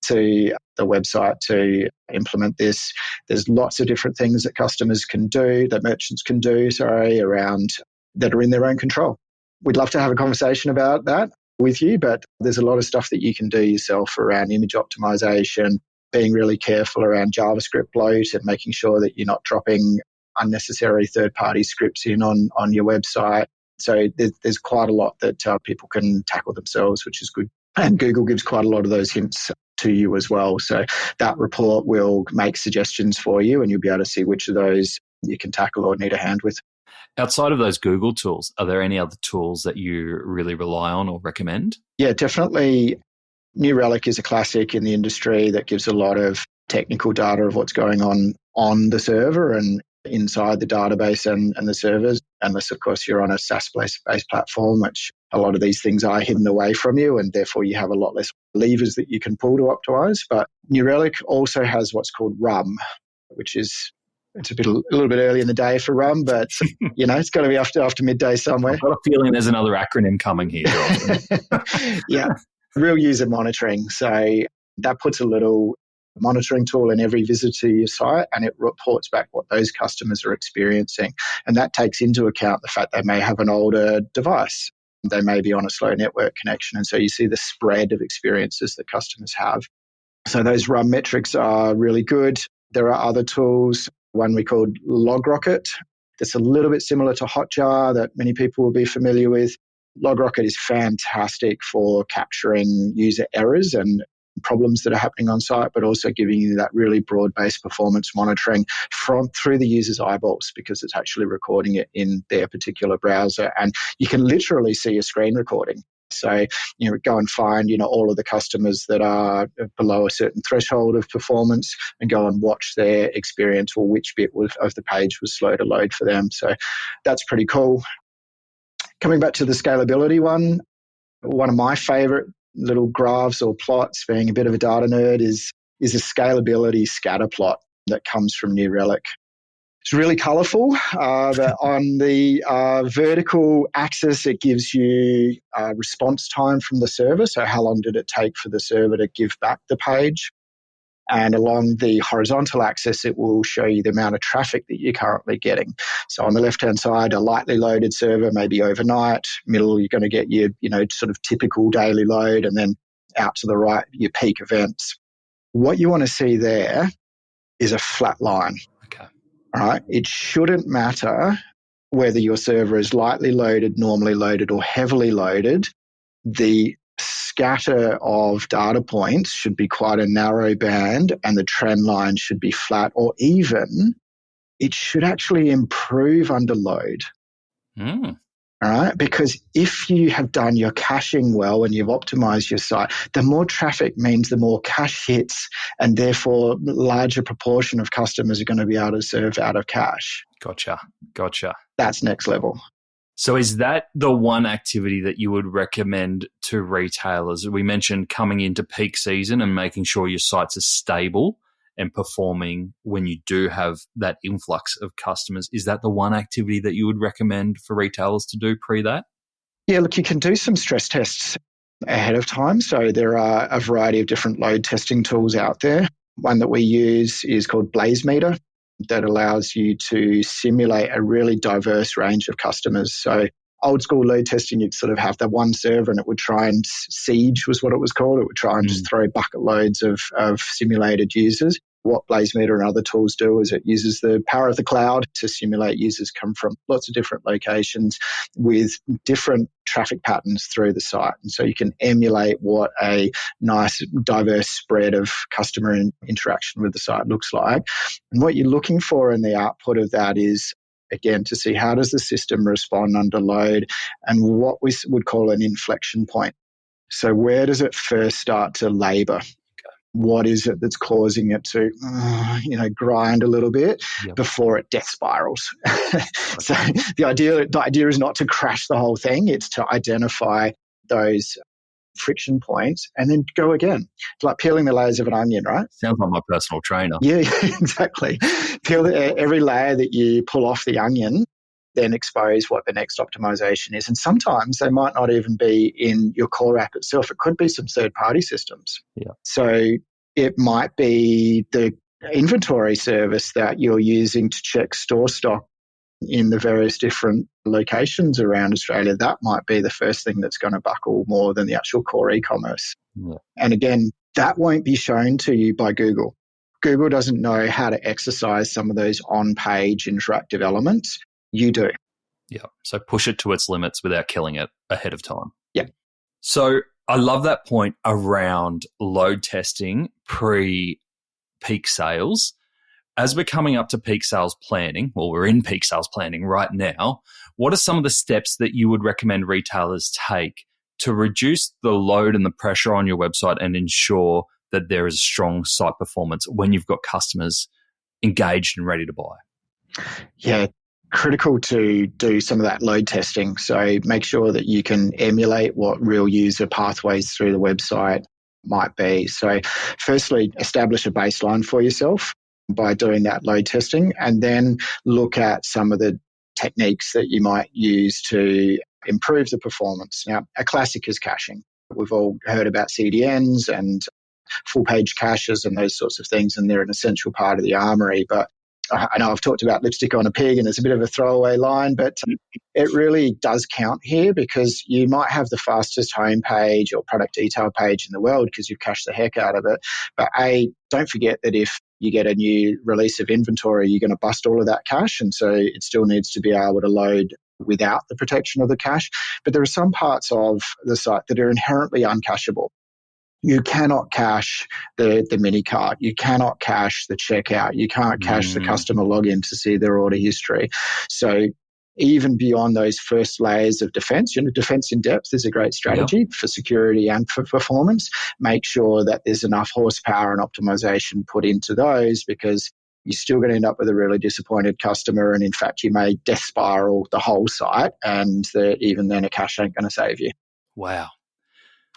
to the website to implement this. There's lots of different things that customers can do, that merchants can do, around that are in their own control. We'd love to have a conversation about that with you, but there's a lot of stuff that you can do yourself around image optimization, being really careful around JavaScript bloat and making sure that you're not dropping unnecessary third-party scripts in on your website. So there's quite a lot that people can tackle themselves, which is good. And Google gives quite a lot of those hints to you as well. So that report will make suggestions for you and you'll be able to see which of those you can tackle or need a hand with. Outside of those Google tools, are there any other tools that you really rely on or recommend? Yeah, definitely. New Relic is a classic in the industry that gives a lot of technical data of what's going on the server and inside the database and the servers, unless, of course, you're on a SaaS-based platform, which a lot of these things are hidden away from you, and therefore you have a lot less levers that you can pull to optimize. But New Relic also has what's called RUM, which is it's a little bit early in the day for RUM, but it's got to be after midday somewhere. I've got a feeling there's another acronym coming here. Yeah, real user monitoring. So that puts a little monitoring tool in every visit to your site and it reports back what those customers are experiencing. And that takes into account the fact they may have an older device. They may be on a slow network connection. And so you see the spread of experiences that customers have. So those RUM metrics are really good. There are other tools, one we called LogRocket. That's a little bit similar to Hotjar that many people will be familiar with. LogRocket is fantastic for capturing user errors and problems that are happening on site, but also giving you that really broad-based performance monitoring through the user's eyeballs, because it's actually recording it in their particular browser. And you can literally see a screen recording. So, go and find, all of the customers that are below a certain threshold of performance and go and watch their experience or which bit of the page was slow to load for them. So that's pretty cool. Coming back to the scalability one of my favorite little graphs or plots, being a bit of a data nerd, is a scalability scatter plot that comes from New Relic. It's really colourful. But on the vertical axis, it gives you response time from the server. So how long did it take for the server to give back the page? And along the horizontal axis, it will show you the amount of traffic that you're currently getting. So on the left-hand side, a lightly loaded server, maybe overnight. Middle, you're going to get your, sort of typical daily load. And then out to the right, your peak events. What you want to see there is a flat line. Okay. All right. It shouldn't matter whether your server is lightly loaded, normally loaded, or heavily loaded. The scatter of data points should be quite a narrow band, and the trend line should be flat, or even it should actually improve under load. All right. Because if you have done your caching well and you've optimized your site, the more traffic means the more cache hits, and therefore larger proportion of customers are going to be able to serve out of cache. Gotcha. That's next level. So is that the one activity that you would recommend to retailers? We mentioned coming into peak season and making sure your sites are stable and performing when you do have that influx of customers. Is that the one activity that you would recommend for retailers to do pre that? Yeah, look, you can do some stress tests ahead of time. So there are a variety of different load testing tools out there. One that we use is called BlazeMeter, that allows you to simulate a really diverse range of customers. So old school load testing, you'd sort of have that one server and it would try and siege was what it was called. It would try and just throw bucket loads of simulated users. What BlazeMeter and other tools do is it uses the power of the cloud to simulate users come from lots of different locations with different traffic patterns through the site. And so you can emulate what a nice diverse spread of customer interaction with the site looks like. And what you're looking for in the output of that is, again, to see how does the system respond under load and what we would call an inflection point. So where does it first start to labor? What is it that's causing it to, grind a little bit before it death spirals? So the idea is not to crash the whole thing. It's to identify those friction points and then go again. It's like peeling the layers of an onion, right? Sounds like my personal trainer. Yeah, exactly. Peel every layer that you pull off the onion, then expose what the next optimization is. And sometimes they might not even be in your core app itself. It could be some third-party systems. Yeah. So it might be the inventory service that you're using to check store stock in the various different locations around Australia. That might be the first thing that's going to buckle more than the actual core e-commerce. Yeah. And again, that won't be shown to you by Google. Google doesn't know how to exercise some of those on-page interactive elements. You do. Yeah. So push it to its limits without killing it ahead of time. Yeah. So I love that point around load testing pre-peak sales. As we're coming up to peak sales planning, well, we're in peak sales planning right now, what are some of the steps that you would recommend retailers take to reduce the load and the pressure on your website and ensure that there is strong site performance when you've got customers engaged and ready to buy? Yeah, critical to do some of that load testing. So make sure that you can emulate what real user pathways through the website might be. So firstly, establish a baseline for yourself by doing that load testing, and then look at some of the techniques that you might use to improve the performance. Now, a classic is caching. We've all heard about CDNs and full page caches and those sorts of things, and they're an essential part of the armory. But I know I've talked about lipstick on a pig and it's a bit of a throwaway line, but it really does count here, because you might have the fastest homepage or product detail page in the world because you've cached the heck out of it. But don't forget that if you get a new release of inventory, you're going to bust all of that cache. And so it still needs to be able to load without the protection of the cache. But there are some parts of the site that are inherently uncacheable. You cannot cache the mini cart. You cannot cache the checkout. You can't cache the customer login to see their order history. So even beyond those first layers of defense, defense in depth is a great strategy for security and for performance. Make sure that there's enough horsepower and optimization put into those, because you're still going to end up with a really disappointed customer. And in fact, you may death spiral the whole site, and even then a cache ain't going to save you. Wow.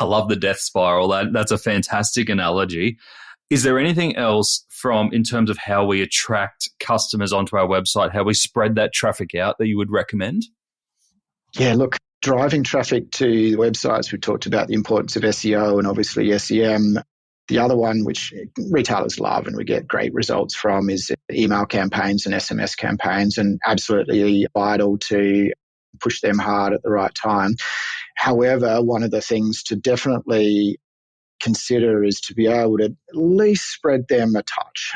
I love the death spiral. That's a fantastic analogy. Is there anything else in terms of how we attract customers onto our website, how we spread that traffic out, that you would recommend? Yeah, look, driving traffic to the websites, we talked about the importance of SEO and obviously SEM. The other one, which retailers love and we get great results from, is email campaigns and SMS campaigns, and absolutely vital to push them hard at the right time. However, one of the things to definitely consider is to be able to at least spread them a touch.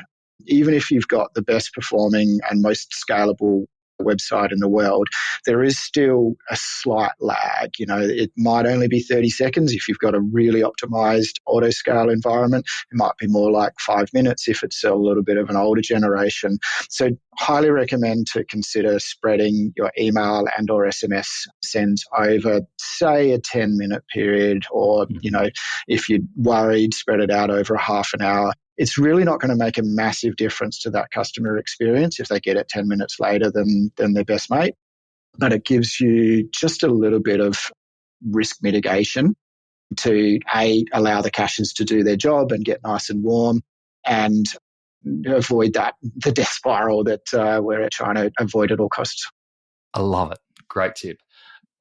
Even if you've got the best performing and most scalable website in the world, there is still a slight lag. It might only be 30 seconds if you've got a really optimized auto scale environment. It might be more like 5 minutes if it's a little bit of an older generation. So highly recommend to consider spreading your email and or SMS sends over, say, a 10-minute period, or, if you're worried, spread it out over a half an hour. It's really not going to make a massive difference to that customer experience if they get it 10 minutes later than their best mate. But it gives you just a little bit of risk mitigation to allow the caches to do their job and get nice and warm, and avoid the death spiral that we're trying to avoid at all costs. I love it. Great tip.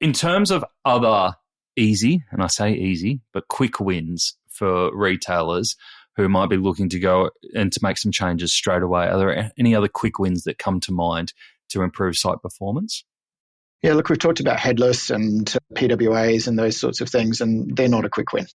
In terms of other easy, and I say easy, but quick wins for retailers who might be looking to go and to make some changes straight away, are there any other quick wins that come to mind to improve site performance? Yeah, look, we've talked about headless and PWAs and those sorts of things, and they're not a quick win.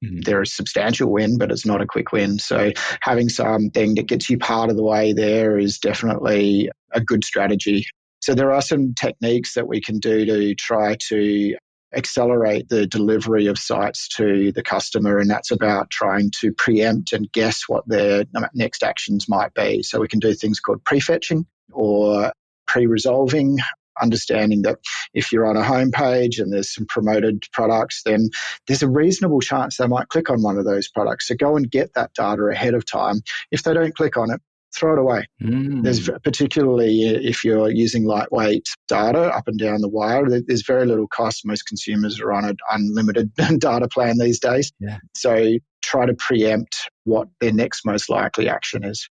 Mm-hmm. They're a substantial win, but it's not a quick win. So having something that gets you part of the way there is definitely a good strategy. So there are some techniques that we can do to try to accelerate the delivery of sites to the customer, and that's about trying to preempt and guess what their next actions might be. So we can do things called prefetching or pre-resolving, understanding that if you're on a homepage and there's some promoted products, then there's a reasonable chance they might click on one of those products. So go and get that data ahead of time. If they don't click on it, throw it away. There's, particularly if you're using lightweight data up and down the wire, there's very little cost. Most consumers are on an unlimited data plan these days. Yeah. So try to preempt what their next most likely action is.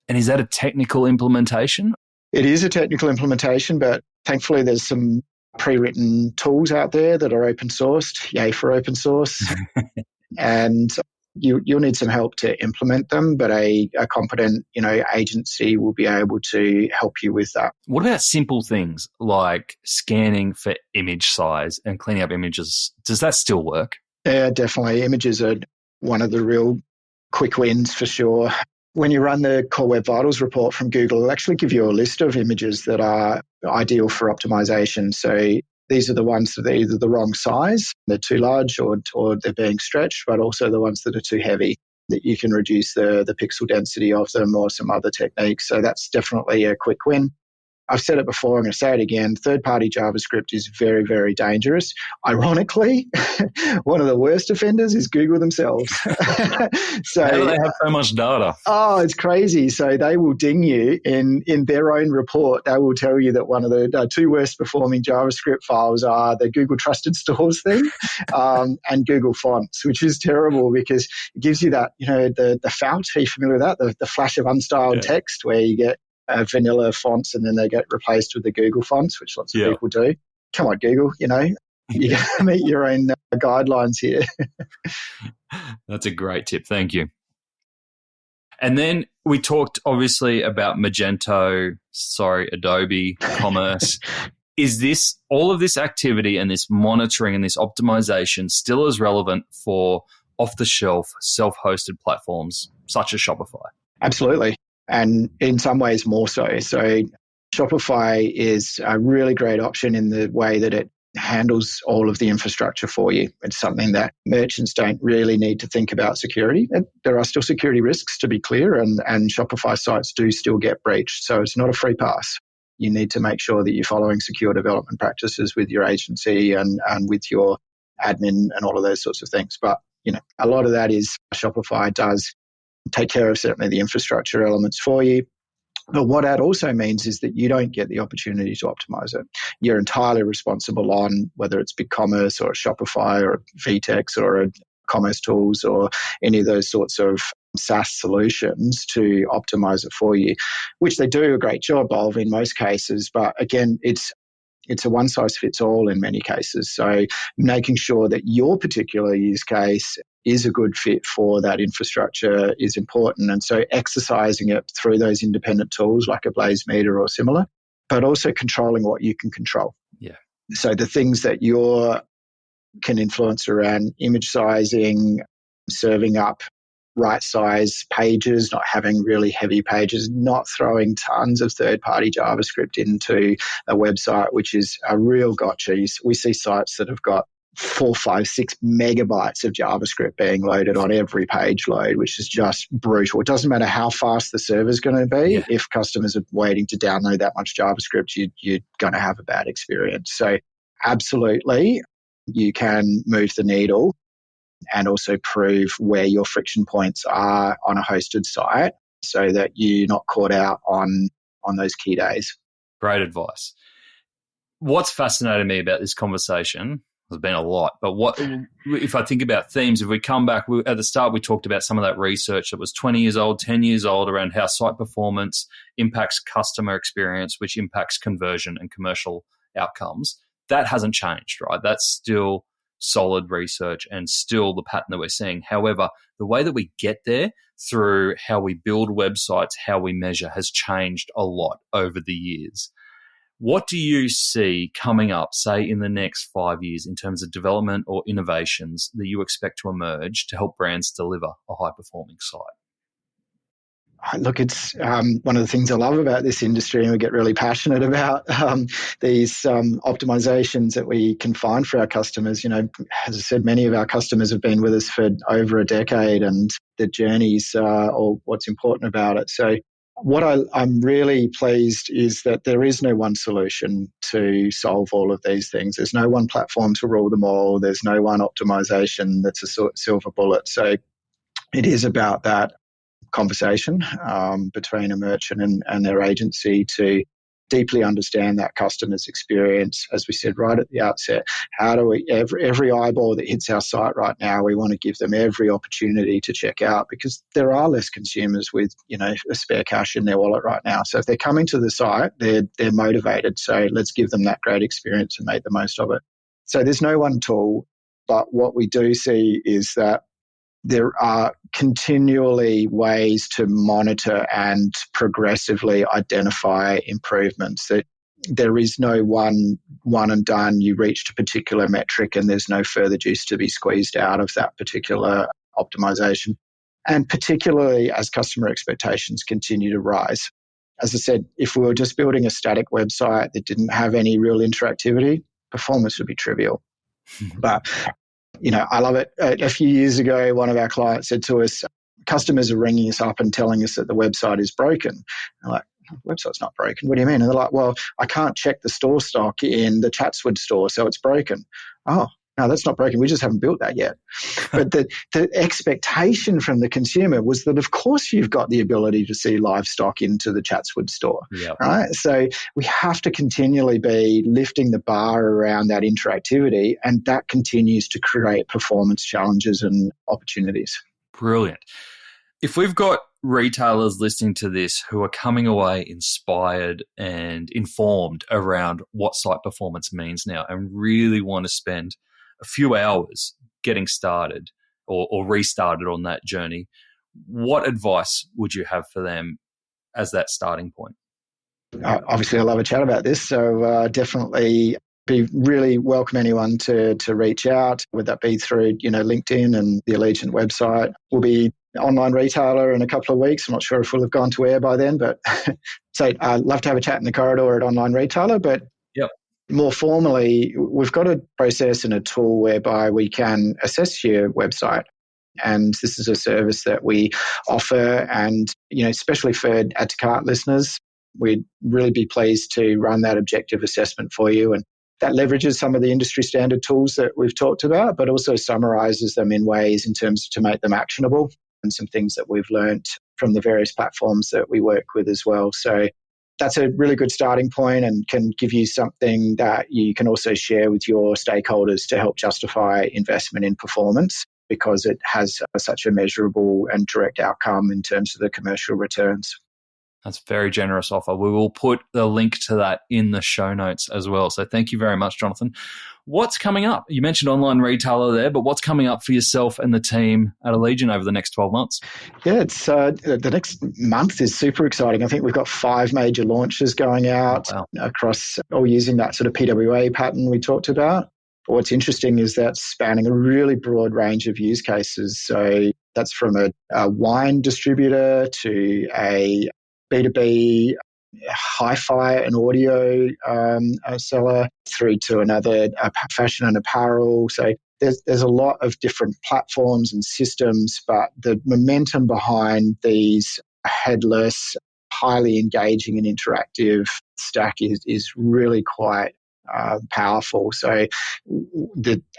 And is that a technical implementation? It is a technical implementation, but thankfully there's some pre-written tools out there that are open sourced, yay for open source. And you'll need some help to implement them, but a competent, agency will be able to help you with that. What about simple things like scanning for image size and cleaning up images? Does that still work? Yeah, definitely. Images are one of the real quick wins for sure. When you run the Core Web Vitals report from Google, it'll actually give you a list of images that are ideal for optimization. So these are the ones that are either the wrong size, they're too large, or they're being stretched, but also the ones that are too heavy, that you can reduce the pixel density of them or some other techniques. So that's definitely a quick win. I've said it before, I'm going to say it again, third-party JavaScript is very, very dangerous. Ironically, one of the worst offenders is Google themselves. So, how do they have so much data? Oh, it's crazy. So they will ding you in their own report. They will tell you that one of the two worst performing JavaScript files are the Google Trusted Stores thing and Google Fonts, which is terrible because it gives you that, the fount. Are you familiar with that? The flash of unstyled text where you get vanilla fonts and then they get replaced with the Google fonts, which lots of people do. Come on, Google, you got to meet your own guidelines here. That's a great tip. Thank you. And then we talked obviously about Adobe Commerce. Is this all of this activity and this monitoring and this optimization still as relevant for off-the-shelf self-hosted platforms such as Shopify? Absolutely. And in some ways more so. So Shopify is a really great option in the way that it handles all of the infrastructure for you. It's something that merchants don't really need to think about security. There are still security risks, to be clear, and Shopify sites do still get breached. So it's not a free pass. You need to make sure that you're following secure development practices with your agency and with your admin and all of those sorts of things. But, a lot of that is Shopify does take care of certainly the infrastructure elements for you. But what that also means is that you don't get the opportunity to optimize it. You're entirely responsible on whether it's BigCommerce or a Shopify or a VTEX or a Commerce Tools or any of those sorts of SaaS solutions to optimize it for you, which they do a great job of in most cases. But again, it's a one-size-fits-all in many cases. So making sure that your particular use case is a good fit for that infrastructure is important. And so exercising it through those independent tools like a Blazemeter or similar, but also controlling what you can control. Yeah. So the things that you can influence around image sizing, serving up right size pages, not having really heavy pages, not throwing tons of third-party JavaScript into a website, which is a real gotcha. We see sites that have got 4, 5, 6 megabytes of JavaScript being loaded on every page load, which is just brutal. It doesn't matter how fast the server's going to be. Yeah. If customers are waiting to download that much JavaScript, you're going to have a bad experience. So absolutely, you can move the needle and also prove where your friction points are on a hosted site so that you're not caught out on those key days. Great advice. What's fascinated me about this conversation, there's been a lot, but what if I think about themes, if we come back, at the start we talked about some of that research that was 20 years old, 10 years old around how site performance impacts customer experience, which impacts conversion and commercial outcomes. That hasn't changed, right? That's still solid research and still the pattern that we're seeing. However, the way that we get there through how we build websites, how we measure, has changed a lot over the years. What do you see coming up, say, in the next 5 years in terms of development or innovations that you expect to emerge to help brands deliver a high-performing site? Look, it's one of the things I love about this industry, and we get really passionate about these optimizations that we can find for our customers. You know, as I said, many of our customers have been with us for over a decade, and the journeys are all what's important about it. So what I'm really pleased is that there is no one solution to solve all of these things. There's no one platform to rule them all. There's no one optimization that's a silver bullet. So it is about that conversation between a merchant and their agency to deeply understand that customer's experience. As we said right at the outset, how do we, every eyeball that hits our site right now, we want to give them every opportunity to check out, because there are less consumers with, you know, a spare cash in their wallet right now. So if they're coming to the site, they're motivated. So let's give them that great experience and make the most of it. So there's no one tool, but what we do see is that there are continually ways to monitor and progressively identify improvements. That there is no one and done. You reached a particular metric and there's no further juice to be squeezed out of that particular optimization. And particularly as customer expectations continue to rise. As I said, if we were just building a static website that didn't have any real interactivity, performance would be trivial. But you know, I love it. A few years ago, one of our clients said to us, customers are ringing us up and telling us that the website is broken. I'm like, the website's not broken. What do you mean? And they're like, well, I can't check the store stock in the Chatswood store, so it's broken. Oh, no, that's not broken. We just haven't built that yet. But the expectation from the consumer was that, of course, you've got the ability to see live stock into the Chatswood store, right? So we have to continually be lifting the bar around that interactivity, and that continues to create performance challenges and opportunities. Brilliant. If we've got retailers listening to this who are coming away inspired and informed around what site performance means now and really want to spend a few hours getting started or restarted on that journey, what advice would you have for them as that starting point? Obviously, I love a chat about this, so definitely be really welcome anyone to reach out, whether that be through, you know, LinkedIn and the Aligent website. We'll be an online retailer in a couple of weeks. I'm not sure if we'll have gone to air by then, but so I'd love to have a chat in the corridor at Online Retailer. But more formally, we've got a process and a tool whereby we can assess your website. And this is a service that we offer. And, you know, especially for Add to Cart listeners, we'd really be pleased to run that objective assessment for you. And that leverages some of the industry standard tools that we've talked about, but also summarizes them in ways in terms to make them actionable and some things that we've learned from the various platforms that we work with as well. So that's a really good starting point and can give you something that you can also share with your stakeholders to help justify investment in performance, because it has such a measurable and direct outcome in terms of the commercial returns. That's a very generous offer. We will put the link to that in the show notes as well. So thank you very much, Jonathan. What's coming up? You mentioned Online Retailer there, but what's coming up for yourself and the team at Aligent over the next 12 months? Yeah, it's the next month is super exciting. I think we've got 5 major launches going out across all using that sort of PWA pattern we talked about. What's interesting is that spanning a really broad range of use cases. So That's from a wine distributor to a B2B hi-fi and audio seller through to another fashion and apparel. So there's a lot of different platforms and systems, but the momentum behind these headless, highly engaging and interactive stack is really quite powerful. So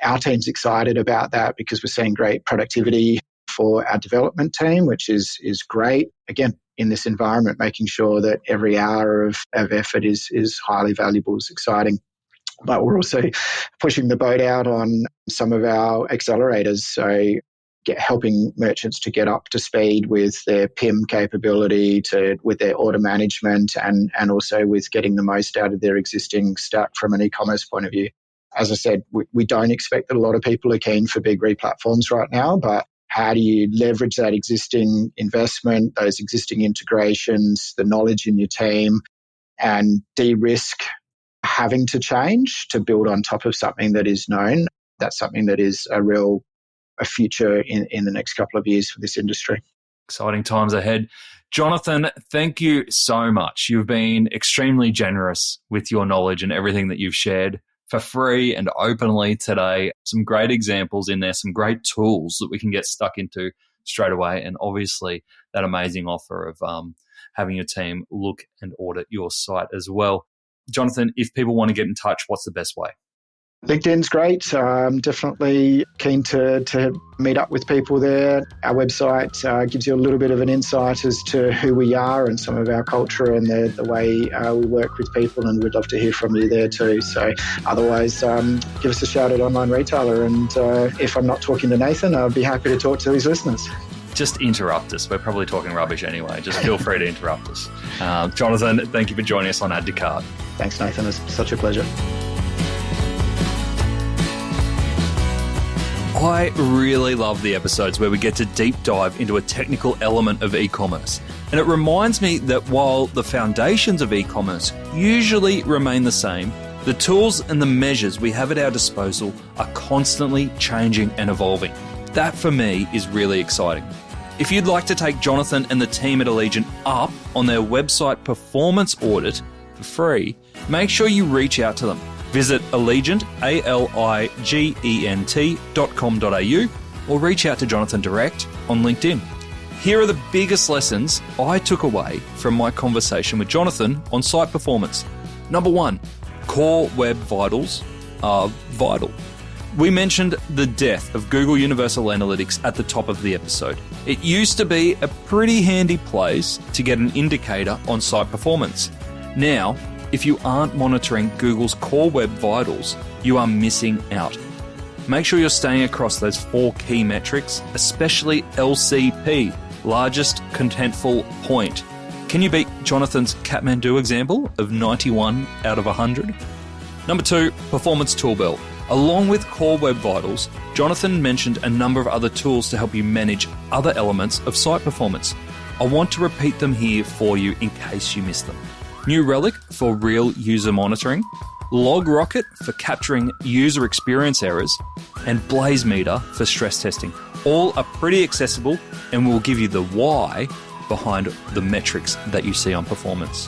our team's excited about that because we're seeing great productivity for our development team, which is great. Again, in this environment, making sure that every hour of effort is highly valuable is exciting. But we're also pushing the boat out on some of our accelerators. So helping merchants to get up to speed with their PIM capability, with their order management, and also with getting the most out of their existing stack from an e-commerce point of view. As I said, we don't expect that a lot of people are keen for big replatforms right now, but how do you leverage that existing investment, those existing integrations, the knowledge in your team, and de-risk having to change to build on top of something that is known? That's something that is a future in the next couple of years for this industry. Exciting times ahead. Jonathan, thank you so much. You've been extremely generous with your knowledge and everything that you've shared for free and openly today. Some great examples in there, some great tools that we can get stuck into straight away, and obviously that amazing offer of having your team look and audit your site as well. Jonathan, if people want to get in touch, what's the best way? LinkedIn's great. Definitely keen to meet up with people there. Our website gives you a little bit of an insight as to who we are and some of our culture and the way we work with people, and we'd love to hear from you there too. So otherwise, give us a shout at Online Retailer, and if I'm not talking to Nathan, I'd be happy to talk to his listeners. Just interrupt us. We're probably talking rubbish anyway. Just feel free to interrupt us. Jonathan, thank you for joining us on Add to Cart. Thanks, Nathan. It's such a pleasure. I really love the episodes where we get to deep dive into a technical element of e-commerce. And it reminds me that while the foundations of e-commerce usually remain the same, the tools and the measures we have at our disposal are constantly changing and evolving. That for me is really exciting. If you'd like to take Jonathan and the team at Aligent up on their website performance audit for free, make sure you reach out to them. Visit Aligent, aligent.com.au, or reach out to Jonathan direct on LinkedIn. Here are the biggest lessons I took away from my conversation with Jonathan on site performance. Number 1, core web vitals are vital. We mentioned the death of Google Universal Analytics at the top of the episode. It used to be a pretty handy place to get an indicator on site performance. Now, if you aren't monitoring Google's core web vitals, you are missing out. Make sure you're staying across those 4 key metrics, especially LCP, largest contentful point. Can you beat Jonathan's Kathmandu example of 91 out of 100? Number 2, performance tool belt. Along with core web vitals, Jonathan mentioned a number of other tools to help you manage other elements of site performance. I want to repeat them here for you in case you missed them. New Relic for real user monitoring, LogRocket for capturing user experience errors, and BlazeMeter for stress testing. All are pretty accessible and will give you the why behind the metrics that you see on performance.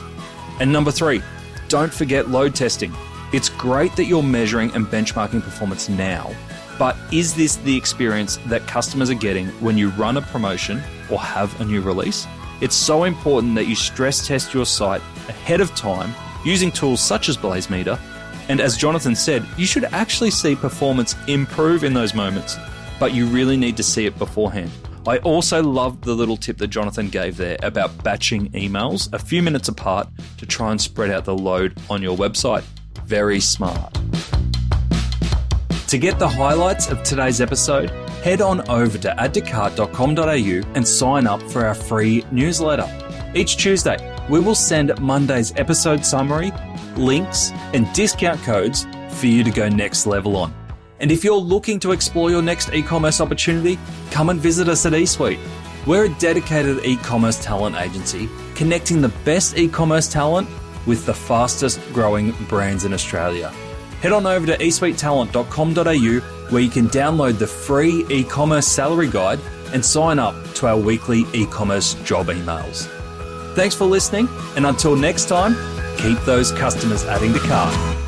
And number 3, don't forget load testing. It's great that you're measuring and benchmarking performance now, but is this the experience that customers are getting when you run a promotion or have a new release? It's so important that you stress test your site ahead of time using tools such as BlazeMeter. And as Jonathan said, you should actually see performance improve in those moments, but you really need to see it beforehand. I also loved the little tip that Jonathan gave there about batching emails a few minutes apart to try and spread out the load on your website. Very smart. To get the highlights of today's episode, head on over to addtocart.com.au and sign up for our free newsletter. Each Tuesday, we will send Monday's episode summary, links, and discount codes for you to go next level on. And if you're looking to explore your next e-commerce opportunity, come and visit us at eSuite. We're a dedicated e-commerce talent agency connecting the best e-commerce talent with the fastest growing brands in Australia. Head on over to eSuitetalent.com.au where you can download the free e-commerce salary guide and sign up to our weekly e-commerce job emails. Thanks for listening, and until next time, keep those customers adding to cart.